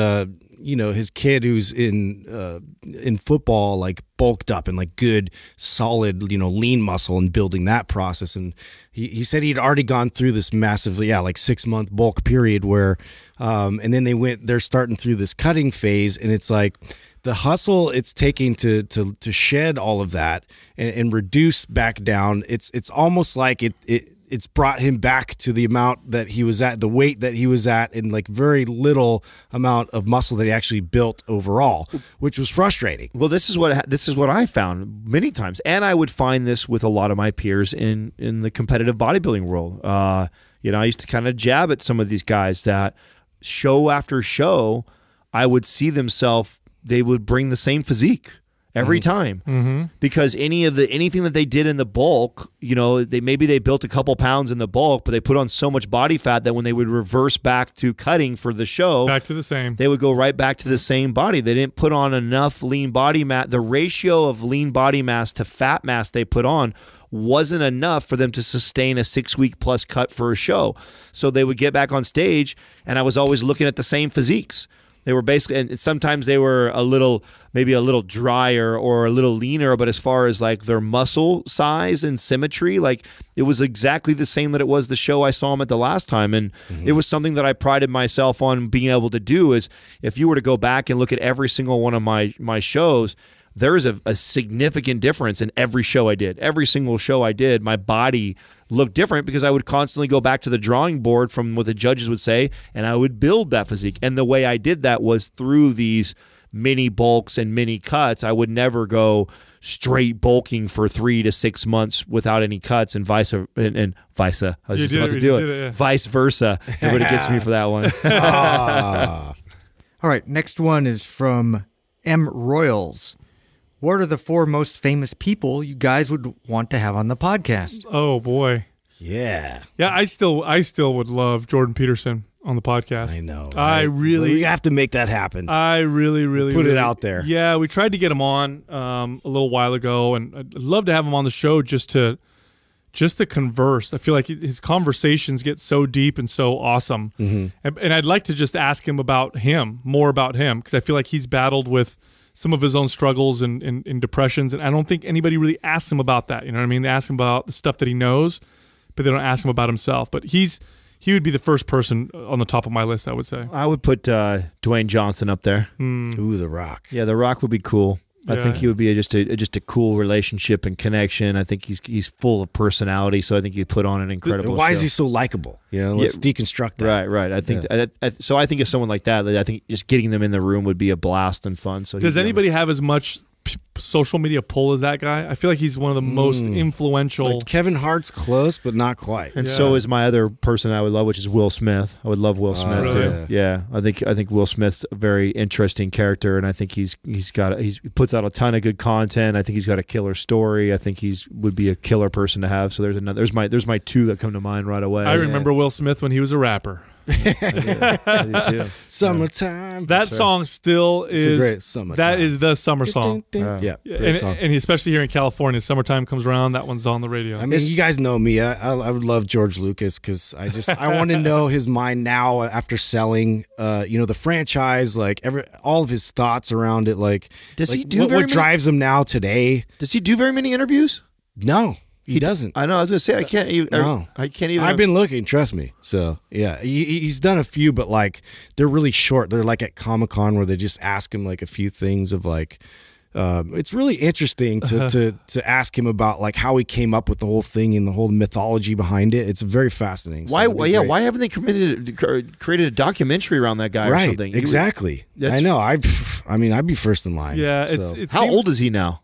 his kid who's in football like bulked up and like good solid lean muscle and building that process. And he said he'd already gone through this massive 6-month bulk period where and then they're starting through this cutting phase, and it's like the hustle it's taking to shed all of that and reduce back down. It's almost like it's brought him back to the amount that he was at, the weight that he was at, and like very little amount of muscle that he actually built overall, which was frustrating. Well, this is what I found many times, and I would find this with a lot of my peers in the competitive bodybuilding world. I used to kind of jab at some of these guys that show after show, I would see they would bring the same physique every time, because anything that they did in the bulk, maybe they built a couple pounds in the bulk, but they put on so much body fat that when they would reverse back to cutting for the show, back to the same, they would go right back to the same body. They didn't put on enough lean body mass. The ratio of lean body mass to fat mass they put on wasn't enough for them to sustain a 6-week plus cut for a show. So they would get back on stage, and I was always looking at the same physiques. They were basically, and sometimes they were maybe a little drier or a little leaner, but as far as like their muscle size and symmetry, like it was exactly the same that it was the show I saw them at the last time. And it was something that I prided myself on being able to do. Is if you were to go back and look at every single one of my shows, there is a significant difference in every show I did. Every single show I did, my body looked different because I would constantly go back to the drawing board from what the judges would say, and I would build that physique. And the way I did that was through these mini bulks and mini cuts. I would never go straight bulking for 3 to 6 months without any cuts, and vice. I was just about to do it. Vice versa. Everybody gets me for that one. All right, next one is from M. Royals. What are the 4 most famous people you guys would want to have on the podcast? Oh boy, yeah. I still would love Jordan Peterson on the podcast. I know. We have to make that happen. I really put it out there. Yeah, we tried to get him on a little while ago, and I'd love to have him on the show just to converse. I feel like his conversations get so deep and so awesome, and I'd like to just ask him more about him, because I feel like he's battled with some of his own struggles and depressions, and I don't think anybody really asks him about that. You know what I mean? They ask him about the stuff that he knows, but they don't ask him about himself. But he would be the first person on the top of my list, I would say. I would put Dwayne Johnson up there. Ooh, The Rock. Yeah, The Rock would be cool. I think he would be just a cool relationship and connection. I think he's full of personality, so I think you'd put on an incredible Why show. is he so likable? Let's deconstruct that. Right. I think so. I think if someone like that, I think just getting them in the room would be a blast and fun. So does anybody have as much social media pull as that guy? I feel like he's one of the most influential. Like Kevin Hart's close, but not quite. And so is my other person I would love, which is Will Smith. I would love Will Smith really? too. Yeah, I think Will Smith's a very interesting character, and I think he puts out a ton of good content. I think he's got a killer story. I think would be a killer person to have. So there's my 2 that come to mind right away. I remember Will Smith when he was a rapper. I do too. Summertime. That song still is a great summertime. That is the summer song. Yeah, and especially here in California, summertime comes around, that one's on the radio. I mean, you guys know me. I would love George Lucas, because I want to know his mind now after selling the franchise, like all of his thoughts around it. Like, he do what drives him now today? Does he do very many interviews? No. He doesn't. I know. I was gonna say I can't even. I've been looking. Trust me. So yeah, he's done a few, but like they're really short. They're like at Comic-Con where they just ask him like a few things of like. It's really interesting to ask him about like how he came up with the whole thing and the whole mythology behind it. It's very fascinating. Why haven't they created a documentary around that guy or something? Exactly. I know. I'd be first in line. Yeah. So. How old is he now?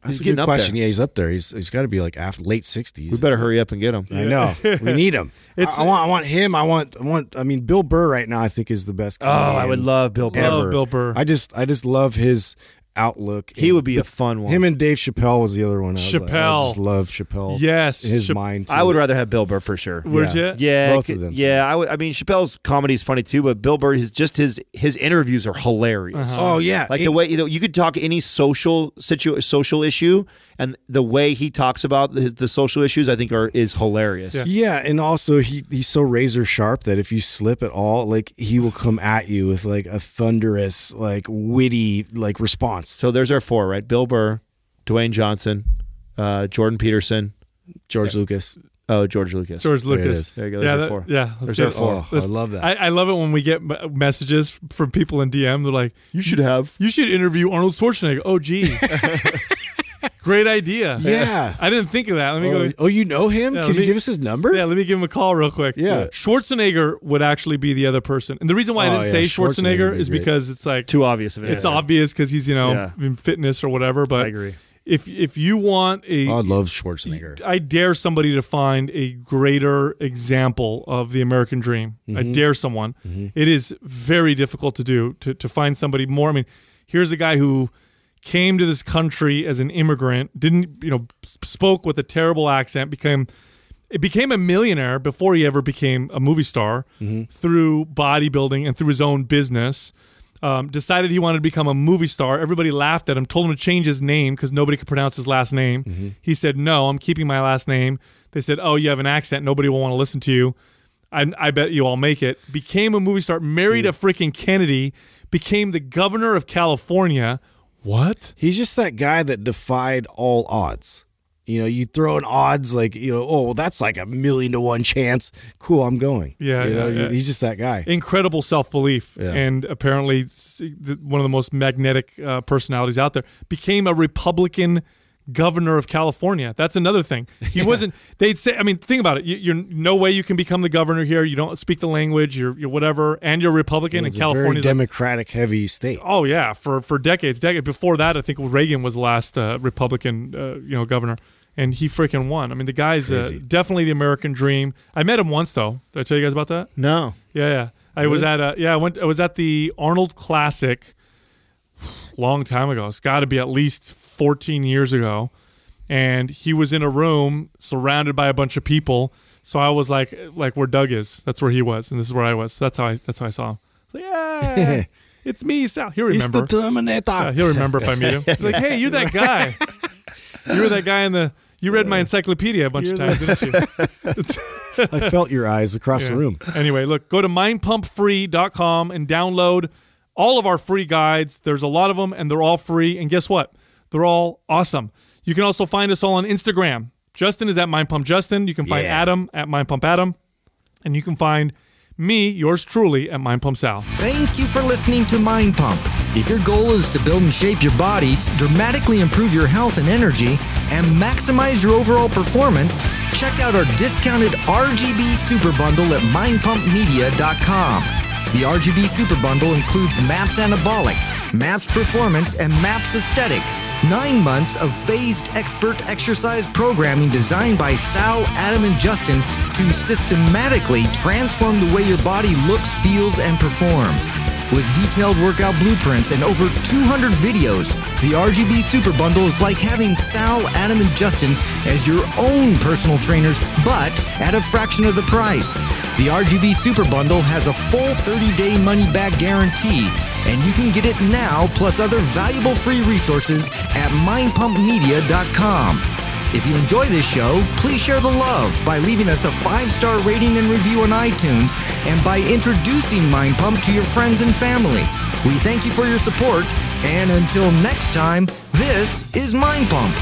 That's a good question. Yeah, he's up there. He's got to be like after late 60s. We better hurry up and get him. I know. We need him. I want him. I mean, Bill Burr right now I think is the best comedian I would love Bill Burr. Love Bill Burr. I just love his outlook. He would be a fun one. Him and Dave Chappelle was the other one. I just love Chappelle. Yes. His mind too. I would rather have Bill Burr for sure. Would you? Yeah. Both of them. Yeah. I mean, Chappelle's comedy is funny too, but Bill Burr his interviews are hilarious. Oh yeah. Like the way you could talk any social issue, and the way he talks about the social issues, I think is hilarious. Yeah, and also he's so razor sharp that if you slip at all, like he will come at you with like a thunderous, like witty, like response. So there's our 4, right? Bill Burr, Dwayne Johnson, Jordan Peterson, George Lucas. Oh, George Lucas. George Lucas. There you go. There's our 4. Yeah, there's our 4. Oh, I love that. I love it when we get messages from people in DM. They're like, You should interview Arnold Schwarzenegger. Oh, gee. Great idea. Yeah. I didn't think of that. Let me go. Oh, you know him? Yeah, Can you give us his number? Yeah, let me give him a call real quick. Yeah. Schwarzenegger would actually be the other person. And the reason why I didn't say Schwarzenegger is because it's like too obvious of it. It's obvious because he's, in fitness or whatever. But I agree. If you want I love Schwarzenegger. I dare somebody to find a greater example of the American dream. I dare someone. It is very difficult to do, to find somebody more. I mean, here's a guy who came to this country as an immigrant, spoke with a terrible accent, became a millionaire before he ever became a movie star through bodybuilding and through his own business. Decided he wanted to become a movie star. Everybody laughed at him, told him to change his name because nobody could pronounce his last name. He said, no, I'm keeping my last name. They said, oh, you have an accent. Nobody will want to listen to you. I bet you I'll make it. Became a movie star, married a freaking Kennedy, became the governor of California. What? He's just that guy that defied all odds. You throw in odds like, that's like 1,000,000 to 1 chance. Cool, I'm going. Yeah. He's just that guy. Incredible self-belief. Yeah. And apparently one of the most magnetic personalities out there. Became a Republican governor of California. That's another thing. He wasn't, they'd say, I mean, think about it. You're no way you can become the governor here. You don't speak the language, you're whatever, and you're Republican, and California. It's a very Democratic heavy state. Oh yeah, for decades. Before that, I think Reagan was the last Republican, governor, and he freaking won. I mean, the guy's definitely the American dream. I met him once though. Did I tell you guys about that? No. Yeah. I was at I was at the Arnold Classic long time ago. It's got to be at least 14 years ago, and he was in a room surrounded by a bunch of people. So I was like where Doug is. That's where he was, and this is where I was. So that's how I saw him. I was like, yeah, it's me, Sal. He'll remember. He's the Terminator. He'll remember if I meet him. Like, hey, you're that guy. You were that guy in the. You read my encyclopedia a bunch of times, didn't you? I felt your eyes across the room. Anyway, look, go to mindpumpfree.com and download all of our free guides. There's a lot of them, and they're all free. And guess what? They're all awesome. You can also find us all on Instagram. Justin is at mindpumpjustin. You can find Adam at mindpumpadam. And you can find me, yours truly, at mindpumpsal. Thank you for listening to Mind Pump. If your goal is to build and shape your body, dramatically improve your health and energy, and maximize your overall performance, check out our discounted RGB Super Bundle at mindpumpmedia.com. The RGB Super Bundle includes MAPS Anabolic, MAPS Performance, and MAPS Aesthetic. 9 months of phased expert exercise programming designed by Sal, Adam, and Justin to systematically transform the way your body looks, feels, and performs. With detailed workout blueprints and over 200 videos, the RGB Super Bundle is like having Sal, Adam, and Justin as your own personal trainers, but at a fraction of the price. The RGB Super Bundle has a full 30-day money-back guarantee, and you can get it now plus other valuable free resources at mindpumpmedia.com. If you enjoy this show, please share the love by leaving us a 5-star rating and review on iTunes and by introducing Mind Pump to your friends and family. We thank you for your support, and until next time, this is Mind Pump.